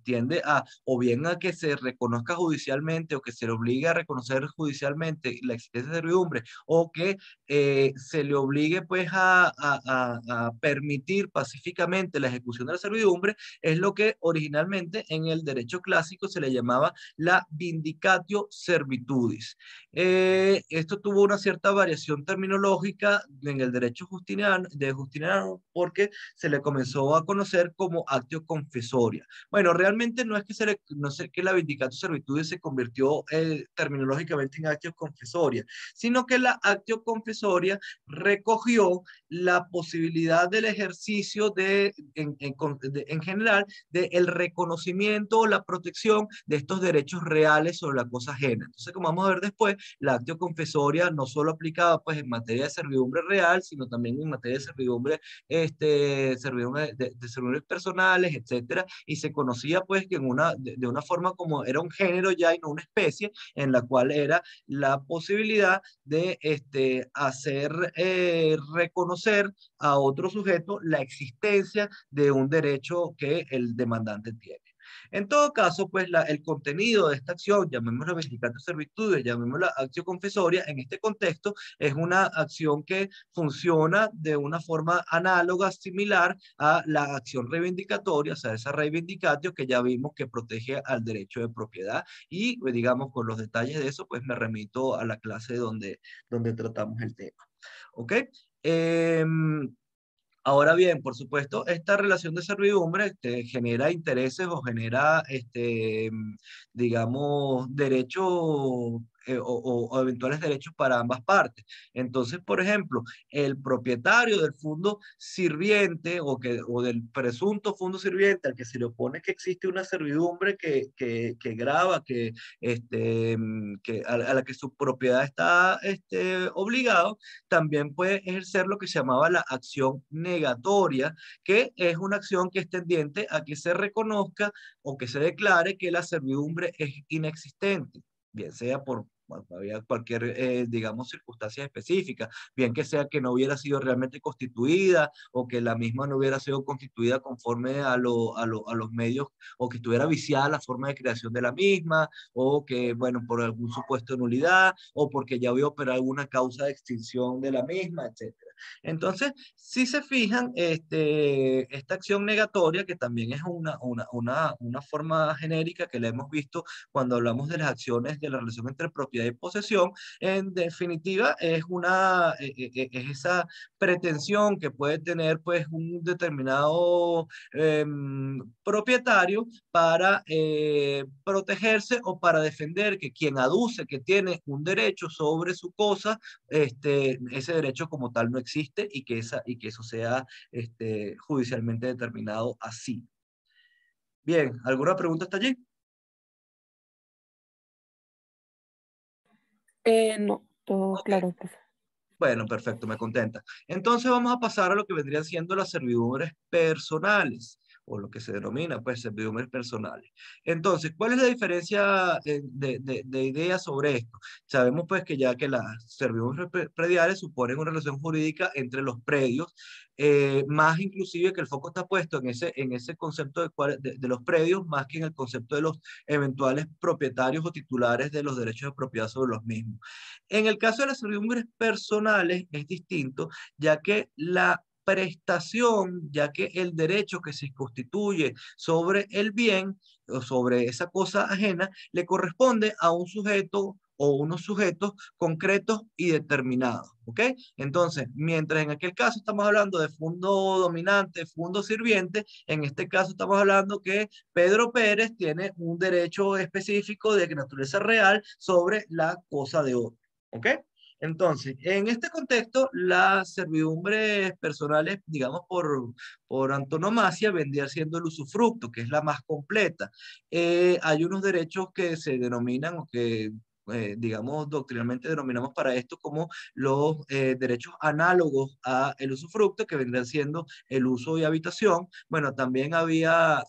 tiende a, o bien a que se reconozca judicialmente, o que se le obligue a reconocer judicialmente la existencia de servidumbre, o que se le obligue, pues, a permitir pacíficamente la ejecución de la servidumbre, es lo que originalmente en el derecho clásico se le llamaba la vindicatio servitudis. Esto tuvo una cierta variación terminológica en el derecho justiniano porque se le comenzó a conocer como actio confesoria. Bueno, realmente no es que no sé que la vindicatio servitudis se convirtió terminológicamente en actio confesoria, sino que la actio confesoria recogió la posibilidad del ejercicio en general del reconocimiento o la protección de estos derechos reales sobre la cosa ajena. Entonces, como vamos a ver después, la actio confesoria no solo aplicaba pues en materia de servidumbre real, sino también en materia de servidumbre, de servidumbres personales, etcétera, y se conocía pues que de una forma como era un género ya y no una especie, en la cual era la posibilidad de hacer reconocer a otro sujeto la existencia de un derecho que el demandante tiene. En todo caso, pues el contenido de esta acción, llamémosla vindicatio servitudes, llamémosla acción confesoria, en este contexto es una acción que funciona de una forma análoga, similar a la acción reivindicatoria, o sea, esa reivindicatio que ya vimos que protege al derecho de propiedad, y pues, digamos, con los detalles de eso, pues me remito a la clase donde tratamos el tema. ¿Ok? Ahora bien, por supuesto, esta relación de servidumbre genera intereses o genera, digamos, derechos o eventuales derechos para ambas partes. Entonces, por ejemplo, el propietario del fondo sirviente o del presunto fondo sirviente al que se le opone que existe una servidumbre que grava, a la que su propiedad está obligado, también puede ejercer lo que se llamaba la acción negatoria, que es una acción que es tendiente a que se reconozca o que se declare que la servidumbre es inexistente, bien sea por había cualquier, digamos, circunstancia específica, bien que sea que no hubiera sido realmente constituida o que la misma no hubiera sido constituida conforme a los medios o que estuviera viciada la forma de creación de la misma o que, bueno, por algún supuesto de nulidad o porque ya había operado alguna causa de extinción de la misma, etcétera. Entonces, si se fijan, esta acción negatoria, que también es una forma genérica que la hemos visto cuando hablamos de las acciones de la relación entre propiedad y posesión, en definitiva es esa pretensión que puede tener pues un determinado propietario para protegerse o para defender que quien aduce que tiene un derecho sobre su cosa, ese derecho como tal no existe y que eso sea judicialmente determinado así. Bien, ¿alguna pregunta hasta allí? No, todo Ok. claro, profe. Bueno, perfecto, me contenta. Entonces vamos a pasar a lo que vendrían siendo las servidumbres personales, o lo que se denomina, pues, servidumbres personales. Entonces, ¿cuál es la diferencia de ideas sobre esto? Sabemos, pues, que ya que las servidumbres prediales suponen una relación jurídica entre los predios, más inclusive que el foco está puesto en ese concepto de los predios, más que en el concepto de los eventuales propietarios o titulares de los derechos de propiedad sobre los mismos. En el caso de las servidumbres personales es distinto, ya que la prestación, ya que el derecho que se constituye sobre el bien o sobre esa cosa ajena, le corresponde a un sujeto o unos sujetos concretos y determinados, ¿ok? Entonces, mientras en aquel caso estamos hablando de fondo dominante, fondo sirviente, en este caso estamos hablando que Pedro Pérez tiene un derecho específico de naturaleza real sobre la cosa de otro. ¿Ok? Entonces, en este contexto, las servidumbres personales, digamos por antonomasia, vendría siendo el usufructo, que es la más completa. Hay unos derechos que se denominan o que digamos, doctrinalmente denominamos para esto como los derechos análogos a el usufructo, que vendrían siendo el uso y habitación. Bueno, también había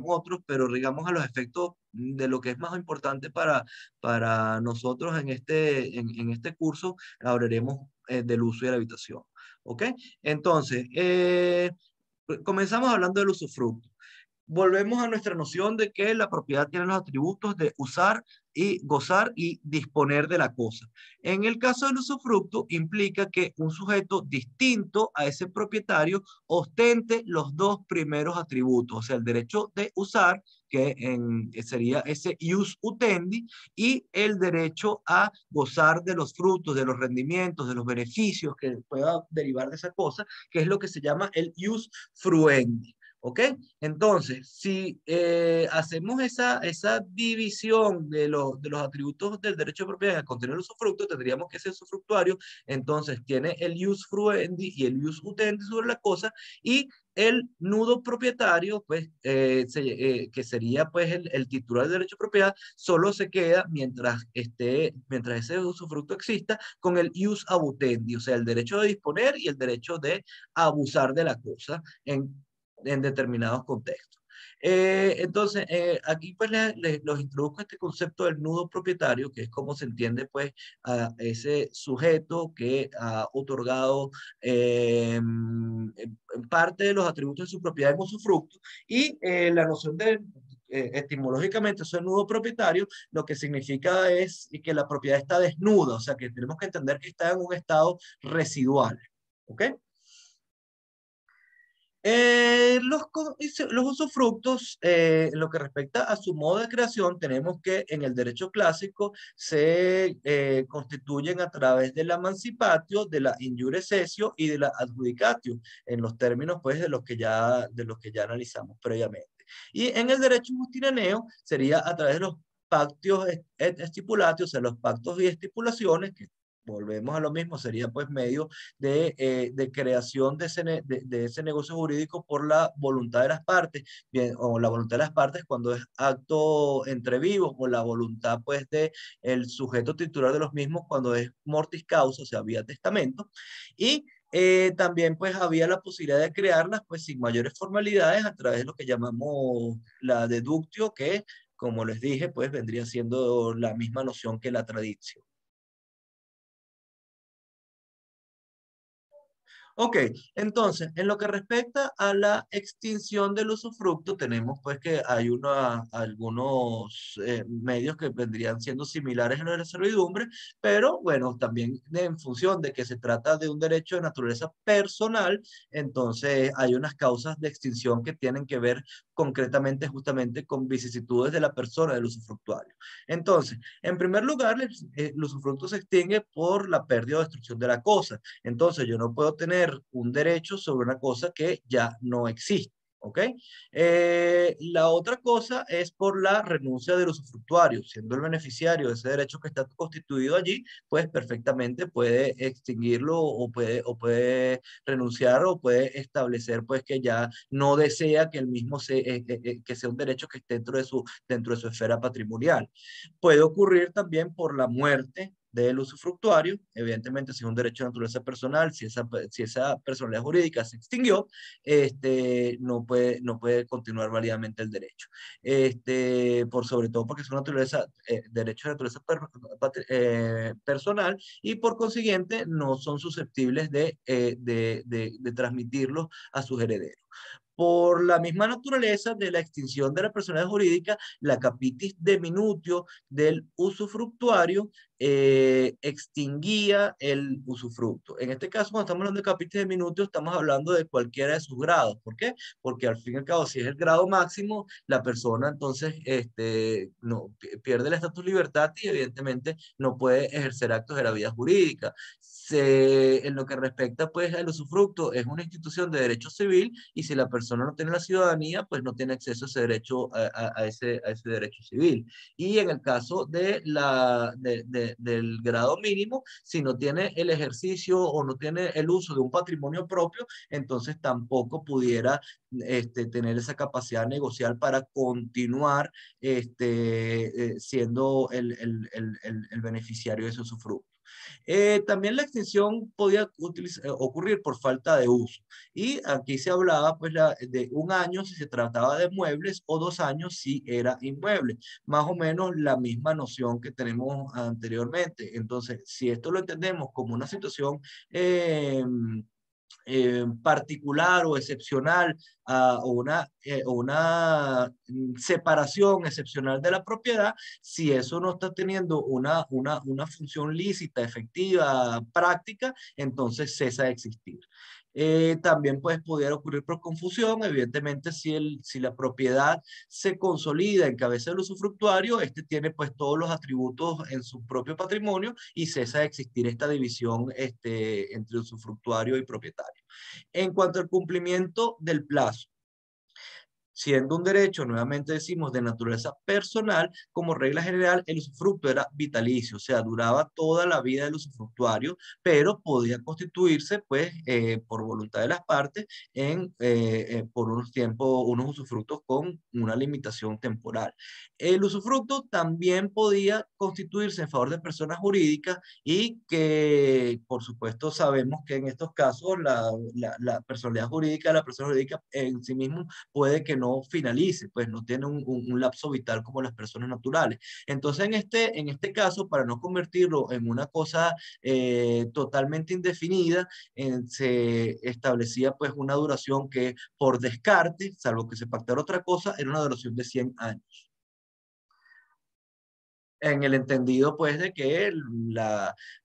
otros, pero digamos a los efectos de lo que es más importante para nosotros en este curso, hablaremos del uso y la habitación. ¿Ok? Entonces, comenzamos hablando del usufructo. Volvemos a nuestra noción de que la propiedad tiene los atributos de usar y gozar y disponer de la cosa. En el caso del usufructo, implica que un sujeto distinto a ese propietario ostente los dos primeros atributos, o sea, el derecho de usar, sería ese ius utendi, y el derecho a gozar de los frutos, de los rendimientos, de los beneficios que pueda derivar de esa cosa, que es lo que se llama el ius fruendi. ¿Ok? Entonces, si hacemos esa división de los atributos del derecho de propiedad al contener el usufructo, tendríamos que ese usufructuario, entonces tiene el ius fruendi y el ius utendi sobre la cosa, y el nudo propietario, pues, que sería pues el titular del derecho de propiedad, solo se queda mientras ese usufructo exista con el ius abutendi, o sea, el derecho de disponer y el derecho de abusar de la cosa en determinados contextos. Entonces, aquí pues los introduzco este concepto del nudo propietario, que es como se entiende pues a ese sujeto que ha otorgado en parte de los atributos de su propiedad en usufructo, y la noción de etimológicamente eso es nudo propietario, lo que significa es que la propiedad está desnuda, o sea que tenemos que entender que está en un estado residual. ¿Ok? Los usufructos, en lo que respecta a su modo de creación, tenemos que en el derecho clásico se constituyen a través de la emancipatio, de la injure cessio y de la adjudicatio, en los términos pues de los que ya analizamos previamente. Y en el derecho justinaneo sería a través de los pactios estipulatios, o sea, los pactos y estipulaciones, que volvemos a lo mismo, sería pues medio de creación de ese negocio jurídico por la voluntad de las partes, bien, o la voluntad de las partes cuando es acto entre vivos, o la voluntad pues de el sujeto titular de los mismos cuando es mortis causa, o sea, vía testamento, y también pues había la posibilidad de crearlas pues sin mayores formalidades a través de lo que llamamos la deductio, que como les dije pues vendría siendo la misma noción que la tradición. Ok, entonces, en lo que respecta a la extinción del usufructo, tenemos pues que hay algunos medios que vendrían siendo similares a los de la servidumbre, pero bueno, también en función de que se trata de un derecho de naturaleza personal, entonces hay unas causas de extinción que tienen que ver concretamente justamente con vicisitudes de la persona del usufructuario. Entonces, en primer lugar, el usufructo se extingue por la pérdida o destrucción de la cosa. Entonces, yo no puedo tener un derecho sobre una cosa que ya no existe. ¿Ok? La otra cosa es por la renuncia del usufructuario, siendo el beneficiario de ese derecho que está constituido allí, pues perfectamente puede extinguirlo o puede renunciar o puede establecer pues que ya no desea que el mismo que sea un derecho que esté dentro de su esfera patrimonial. Puede ocurrir también por la muerte del usufructuario, evidentemente si es un derecho de naturaleza personal, si esa personalidad jurídica se extinguió, no puede continuar válidamente el derecho. Por sobre todo porque es una naturaleza, derecho de naturaleza personal y por consiguiente no son susceptibles de transmitirlos a sus herederos. Por la misma naturaleza de la extinción de la personalidad jurídica, la capitis diminutio del usufructuario extinguía el usufructo. En este caso, cuando estamos hablando de capitis diminutio, estamos hablando de cualquiera de sus grados. ¿Por qué? Porque al fin y al cabo, si es el grado máximo, la persona entonces no, pierde el estatus de libertad y evidentemente no puede ejercer actos de la vida jurídica. En lo que respecta pues al usufructo, es una institución de derecho civil y si la persona no tiene la ciudadanía, pues no tiene acceso a ese derecho, a ese derecho civil. Y en el caso del grado mínimo, si no tiene el ejercicio o no tiene el uso de un patrimonio propio, entonces tampoco pudiera tener esa capacidad negocial para continuar siendo el beneficiario de ese usufructo. También la extinción podía ocurrir por falta de uso. Y aquí se hablaba pues de un año si se trataba de muebles o 2 años si era inmueble. Más o menos la misma noción que tenemos anteriormente. Entonces, si esto lo entendemos como una situación particular o excepcional o una separación excepcional de la propiedad, si eso no está teniendo una función lícita, efectiva, práctica, entonces cesa de existir. También pues pudiera ocurrir por confusión, evidentemente si la propiedad se consolida en cabeza del usufructuario, este tiene pues todos los atributos en su propio patrimonio y cesa de existir esta división entre usufructuario y propietario. En cuanto al cumplimiento del plazo, siendo un derecho, nuevamente decimos, de naturaleza personal, como regla general, el usufructo era vitalicio, o sea, duraba toda la vida del usufructuario, pero podía constituirse, pues, por voluntad de las partes, por unos tiempos, unos usufructos con una limitación temporal. El usufructo también podía constituirse en favor de personas jurídicas y que, por supuesto, sabemos que en estos casos la personalidad jurídica, la persona jurídica en sí mismo puede que no finalice, pues no tiene un lapso vital como las personas naturales. Entonces, en este caso, para no convertirlo en una cosa totalmente indefinida, se establecía pues una duración que por descarte, salvo que se pactara otra cosa, era una duración de 100 años en el entendido pues de que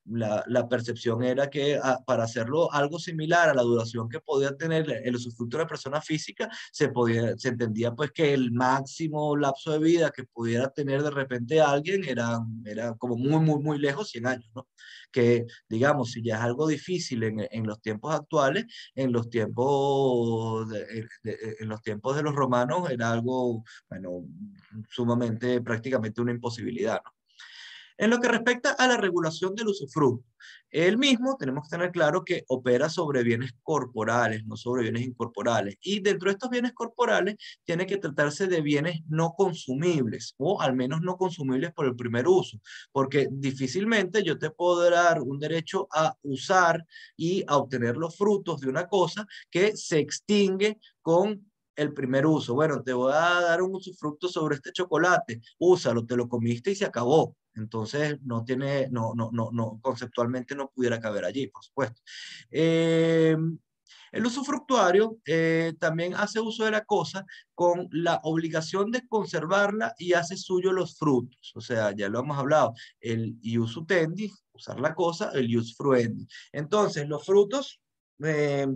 la percepción era que para hacerlo algo similar a la duración que podía tener el usufructo de la persona física, se entendía pues que el máximo lapso de vida que pudiera tener de repente alguien era como muy, muy, muy lejos, 100 años, ¿no? Que digamos, si ya es algo difícil en los tiempos actuales, en los tiempos de los romanos era algo, bueno, sumamente, prácticamente una imposibilidad, ¿no? En lo que respecta a la regulación del usufructo, el mismo tenemos que tener claro que opera sobre bienes corporales, no sobre bienes incorporales. Y dentro de estos bienes corporales tiene que tratarse de bienes no consumibles o al menos no consumibles por el primer uso, porque difícilmente yo te puedo dar un derecho a usar y a obtener los frutos de una cosa que se extingue con el primer uso. Bueno, te voy a dar un usufructo sobre este chocolate, úsalo, te lo comiste y se acabó. Entonces, no tiene, no, conceptualmente no pudiera caber allí, por supuesto. Eh, el usufructuario también hace uso de la cosa con la obligación de conservarla y hace suyo los frutos. O sea, ya lo hemos hablado, el ius utendi, usar la cosa, el ius fruendi. Entonces, los frutos,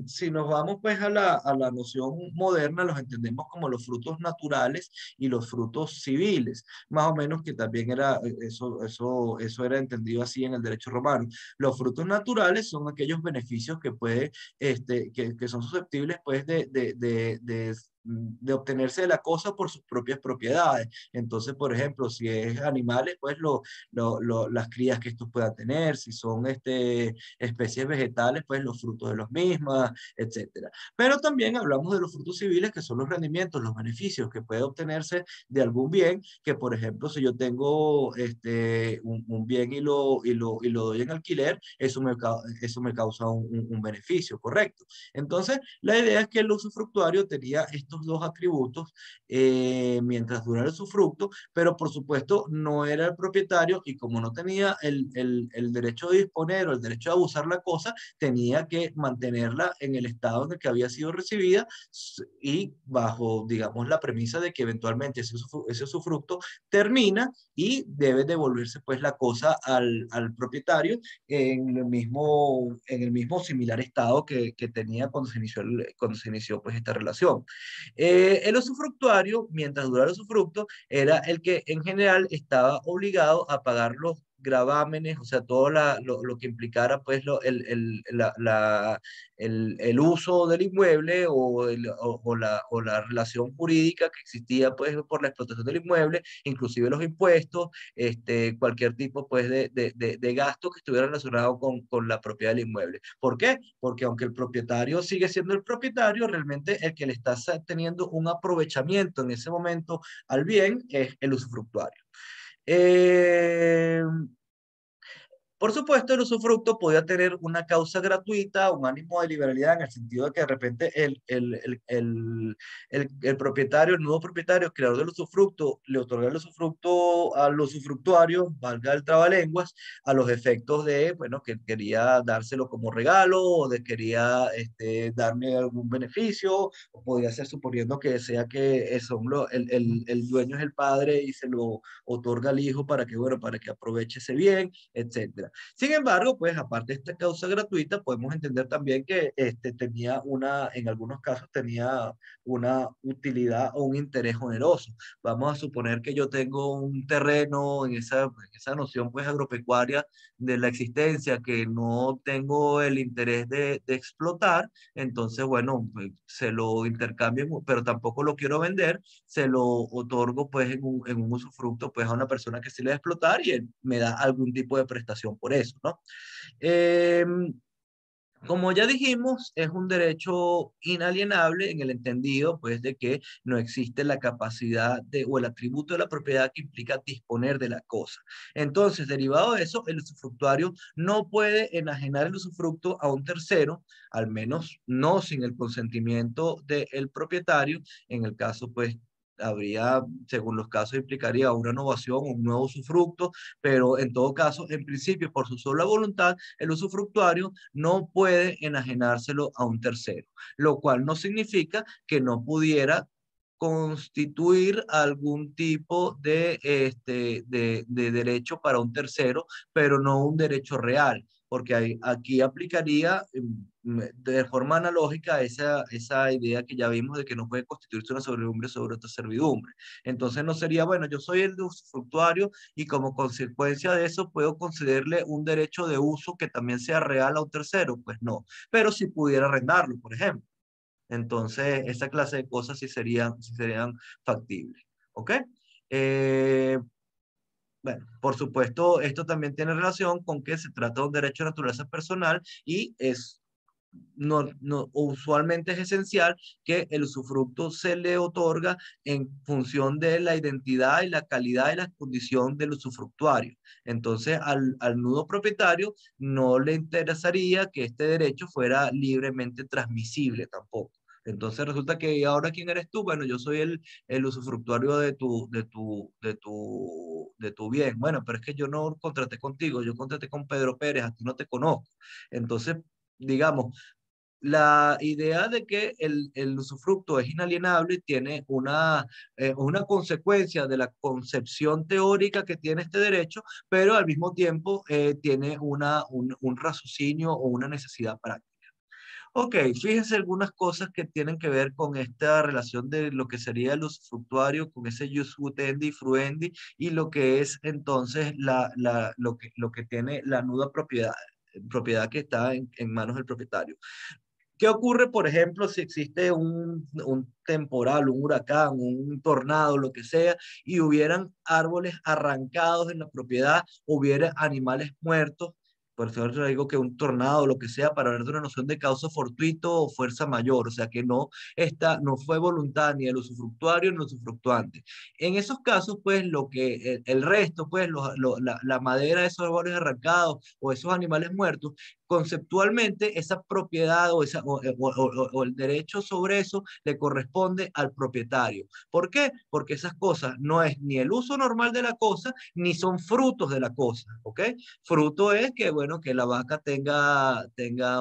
si nos vamos pues a la noción moderna, los entendemos como los frutos naturales y los frutos civiles, más o menos que también era, eso era entendido así en el derecho romano. Los frutos naturales son aquellos beneficios que puede, que son susceptibles pues de obtenerse de la cosa por sus propias propiedades. Entonces, por ejemplo, si es animales, pues las crías que estos puedan tener, si son especies vegetales, pues los frutos de los mismas, etcétera. Pero también hablamos de los frutos civiles, que son los rendimientos, los beneficios que puede obtenerse de algún bien, que por ejemplo, si yo tengo un bien y lo doy en alquiler, eso me causa un beneficio, correcto. Entonces, la idea es que el usufructuario tenía estos dos atributos mientras durara el usufructo, pero por supuesto no era el propietario y como no tenía el derecho de disponer o el derecho de abusar la cosa, tenía que mantenerla en el estado en el que había sido recibida y bajo, digamos, la premisa de que eventualmente ese usufructo termina y debe devolverse pues la cosa al propietario en el mismo similar estado que tenía cuando se inició pues esta relación. El usufructuario, mientras durara el usufructo, era el que en general estaba obligado a pagar los gravámenes, o sea, todo lo que implicara pues el uso del inmueble o la relación jurídica que existía pues por la explotación del inmueble, inclusive los impuestos, cualquier tipo pues de gasto que estuviera relacionado con la propiedad del inmueble. ¿Por qué? Porque aunque el propietario sigue siendo el propietario, realmente el que le está teniendo un aprovechamiento en ese momento al bien es el usufructuario. Eh, por supuesto, el usufructo podía tener una causa gratuita, un ánimo de liberalidad, en el sentido de que de repente el propietario, el nuevo propietario, el creador del usufructo, le otorga el usufructo al usufructuario, valga el trabalenguas, a los efectos de, bueno, que quería dárselo como regalo, o de quería darle algún beneficio, o podía ser suponiendo que sea que el dueño es el padre y se lo otorga al hijo para que, bueno, para que aproveche ese bien, etcétera. Sin embargo, pues aparte de esta causa gratuita, podemos entender también que tenía en algunos casos tenía una utilidad o un interés oneroso. Vamos a suponer que yo tengo un terreno en esa noción pues agropecuaria de la existencia que no tengo el interés de explotar, entonces bueno, pues, se lo intercambio, pero tampoco lo quiero vender, se lo otorgo pues en un usufructo pues a una persona que sí le va a explotar y él me da algún tipo de prestación por eso, ¿no? Eh, como ya dijimos, es un derecho inalienable en el entendido, pues, de que no existe la capacidad o el atributo de la propiedad que implica disponer de la cosa. Entonces, derivado de eso, el usufructuario no puede enajenar el usufructo a un tercero, al menos no sin el consentimiento del propietario, en el caso, pues, habría, según los casos, implicaría una innovación, un nuevo usufructo, pero en todo caso, en principio, por su sola voluntad, el usufructuario no puede enajenárselo a un tercero, lo cual no significa que no pudiera constituir algún tipo de derecho para un tercero, pero no un derecho real, porque aquí aplicaría de forma analógica esa idea que ya vimos de que no puede constituirse una servidumbre sobre otra servidumbre. Entonces no sería, bueno, yo soy el usufructuario y como consecuencia de eso puedo concederle un derecho de uso que también sea real a un tercero. Pues no, pero si pudiera arrendarlo, por ejemplo. Entonces, esa clase de cosas sí serían factibles. ¿Ok? Eh, bueno, por supuesto, esto también tiene relación con que se trata de un derecho de naturaleza personal y usualmente es esencial que el usufructo se le otorga en función de la identidad y la calidad y la condición del usufructuario. Entonces, al nudo propietario no le interesaría que este derecho fuera libremente transmisible tampoco. Entonces resulta que ahora ¿quién eres tú? Bueno, yo soy el usufructuario de tu bien. Bueno, pero es que yo no contraté contigo, yo contraté con Pedro Pérez, a ti no te conozco. Entonces, digamos, la idea de que el usufructo es inalienable tiene una consecuencia de la concepción teórica que tiene este derecho, pero al mismo tiempo tiene un raciocinio o una necesidad práctica. Ok, fíjense algunas cosas que tienen que ver con esta relación de lo que sería el usufructuario, con ese jus utendi y fruendi, y lo que es entonces lo que tiene la nuda propiedad que está en manos del propietario. ¿Qué ocurre, por ejemplo, si existe un temporal, un huracán, un tornado, lo que sea, y hubieran árboles arrancados en la propiedad, hubiera animales muertos? Por eso yo digo que un tornado, lo que sea, para hablar de una noción de causa fortuito o fuerza mayor, o sea que no fue voluntad ni el usufructuario ni el usufructuante. En esos casos, pues, el resto, pues, la madera de esos árboles arrancados o esos animales muertos, conceptualmente esa propiedad o el derecho sobre eso le corresponde al propietario. ¿Por qué? Porque esas cosas no es ni el uso normal de la cosa, ni son frutos de la cosa, ¿ok? Fruto es que, bueno, que la vaca tenga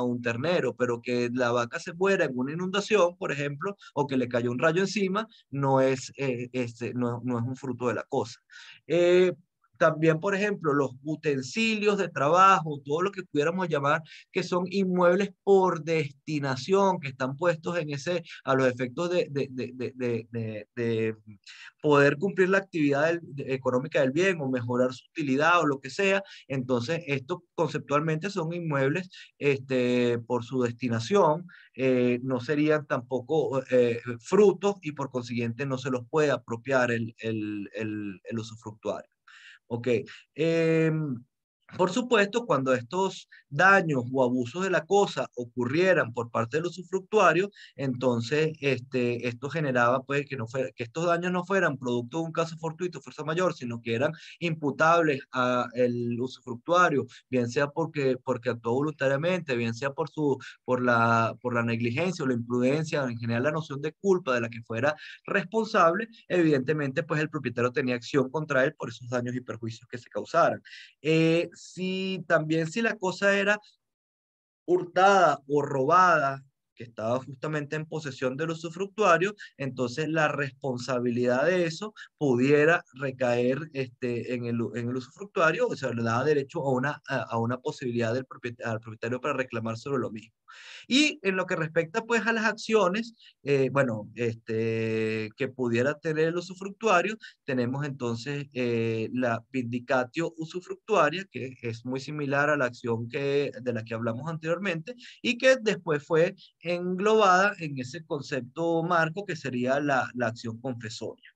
un ternero, pero que la vaca se muera en una inundación, por ejemplo, o que le cayó un rayo encima, no es un fruto de la cosa. Eh, También, por ejemplo, los utensilios de trabajo, todo lo que pudiéramos llamar que son inmuebles por destinación, que están puestos a los efectos de poder cumplir la actividad económica del bien o mejorar su utilidad o lo que sea. Entonces, estos conceptualmente son inmuebles por su destinación, no serían tampoco frutos y por consiguiente no se los puede apropiar el usufructuario. Ok. Por supuesto, cuando estos daños o abusos de la cosa ocurrieran por parte del usufructuario, entonces esto generaba pues que estos daños no fueran producto de un caso fortuito, fuerza mayor, sino que eran imputables al usufructuario, bien sea porque actuó voluntariamente, bien sea por la negligencia o la imprudencia, en general la noción de culpa de la que fuera responsable. Evidentemente pues el propietario tenía acción contra él por esos daños y perjuicios que se causaran. Si la cosa era hurtada o robada, que estaba justamente en posesión del usufructuario, entonces la responsabilidad de eso pudiera recaer en el usufructuario, o sea, le daba derecho a una posibilidad al propietario para reclamar sobre lo mismo. Y en lo que respecta pues a las acciones, bueno, que pudiera tener el usufructuario, tenemos entonces la vindicatio usufructuaria, que es muy similar a la acción de la que hablamos anteriormente y que después fue englobada en ese concepto marco que sería la acción confesoria.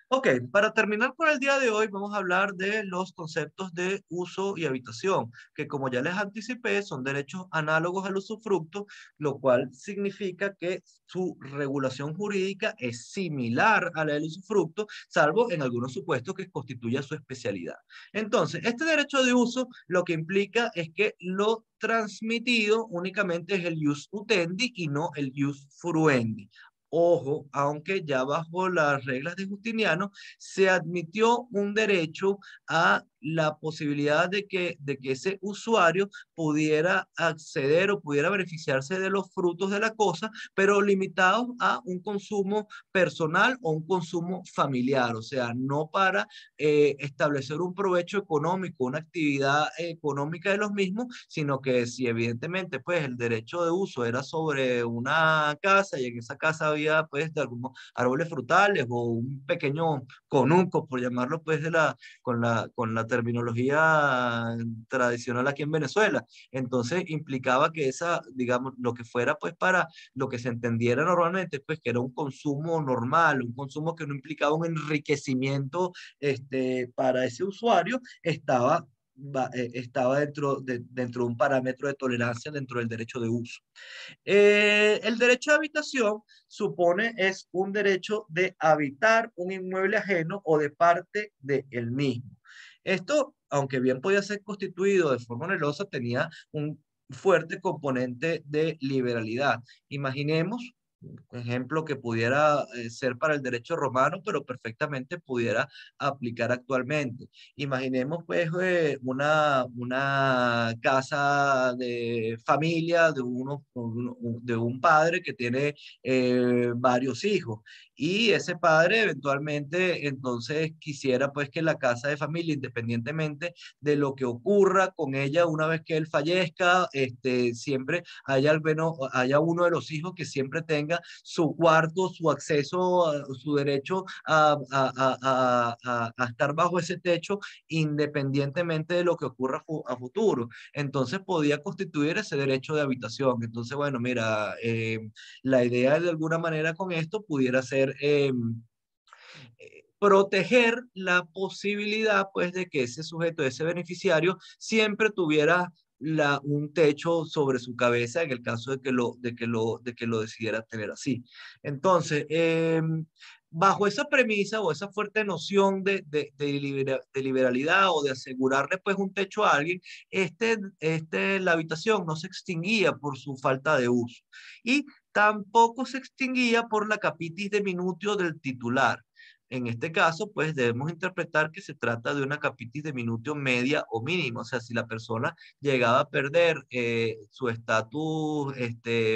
Ok, para terminar por el día de hoy vamos a hablar de los conceptos de uso y habitación, que como ya les anticipé son derechos análogos al usufructo, lo cual significa que su regulación jurídica es similar a la del usufructo, salvo en algunos supuestos que constituya su especialidad. Entonces, este derecho de uso lo que implica es que lo transmitido únicamente es el ius utendi y no el ius fruendi. Ojo, aunque ya bajo las reglas de Justiniano se admitió un derecho a la posibilidad de que ese usuario pudiera acceder o pudiera beneficiarse de los frutos de la cosa, pero limitados a un consumo personal o un consumo familiar, o sea, no para establecer un provecho económico, una actividad económica de los mismos, sino que si evidentemente pues el derecho de uso era sobre una casa y en esa casa había pues de algunos árboles frutales o un pequeño conuco, por llamarlo pues con la terminología tradicional aquí en Venezuela, entonces implicaba que esa, digamos, lo que fuera pues para lo que se entendiera normalmente, pues que era un consumo normal, un consumo que no implicaba un enriquecimiento para ese usuario, estaba dentro de un parámetro de tolerancia dentro del derecho de uso. El derecho de habitación supone es un derecho de habitar un inmueble ajeno o de parte de él mismo. Esto, aunque bien podía ser constituido de forma onerosa, tenía un fuerte componente de liberalidad. Imaginemos un ejemplo que pudiera ser para el derecho romano, pero perfectamente pudiera aplicar actualmente. Imaginemos pues una casa de familia de un padre que tiene varios hijos y ese padre eventualmente entonces quisiera pues que la casa de familia, independientemente de lo que ocurra con ella una vez que él fallezca, siempre haya uno de los hijos que siempre tenga su cuarto, su acceso, su derecho a estar bajo ese techo independientemente de lo que ocurra a futuro. Entonces podía constituir ese derecho de habitación. Entonces, bueno, mira, la idea de alguna manera con esto pudiera ser proteger la posibilidad, pues, de que ese sujeto, ese beneficiario, siempre tuviera un techo sobre su cabeza en el caso de que lo decidiera tener así. Entonces, bajo esa premisa o esa fuerte noción de liberalidad o de asegurarle pues un techo a alguien, la habitación no se extinguía por su falta de uso y tampoco se extinguía por la capitis diminutio del titular. En este caso, pues debemos interpretar que se trata de una capitis diminutio media o mínima. O sea, si la persona llegaba a perder su estatus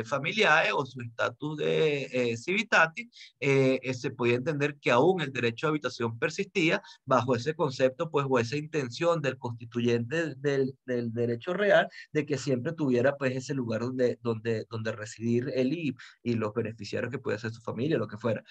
familiar o su estatus de civitatis, se podía entender que aún el derecho a habitación persistía bajo ese concepto, pues, o esa intención del constituyente del derecho real de que siempre tuviera, pues, ese lugar donde residir él y los beneficiarios que puede ser su familia, lo que fuera.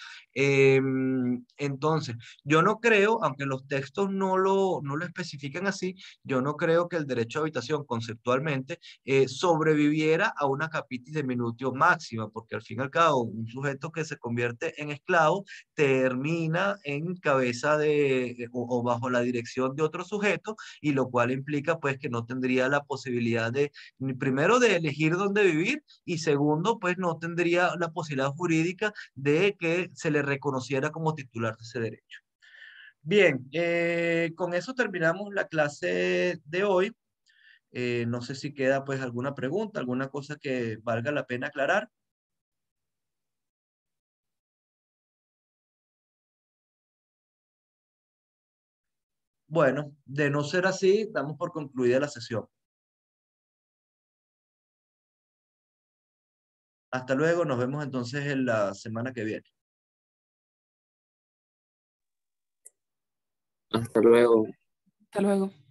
Entonces, yo no creo, aunque los textos no lo especifican así, yo no creo que el derecho a habitación conceptualmente sobreviviera a una capitis de minutio máxima, porque al fin y al cabo, un sujeto que se convierte en esclavo termina en cabeza o bajo la dirección de otro sujeto, y lo cual implica pues que no tendría la posibilidad de, primero, de elegir dónde vivir, y segundo, pues no tendría la posibilidad jurídica de que se le reconociera como titular de ese derecho. Bien, con eso terminamos la clase de hoy. No sé si queda pues alguna pregunta, alguna cosa que valga la pena aclarar. Bueno, de no ser así, damos por concluida la sesión. Hasta luego, nos vemos entonces en la semana que viene. Hasta luego. Hasta luego.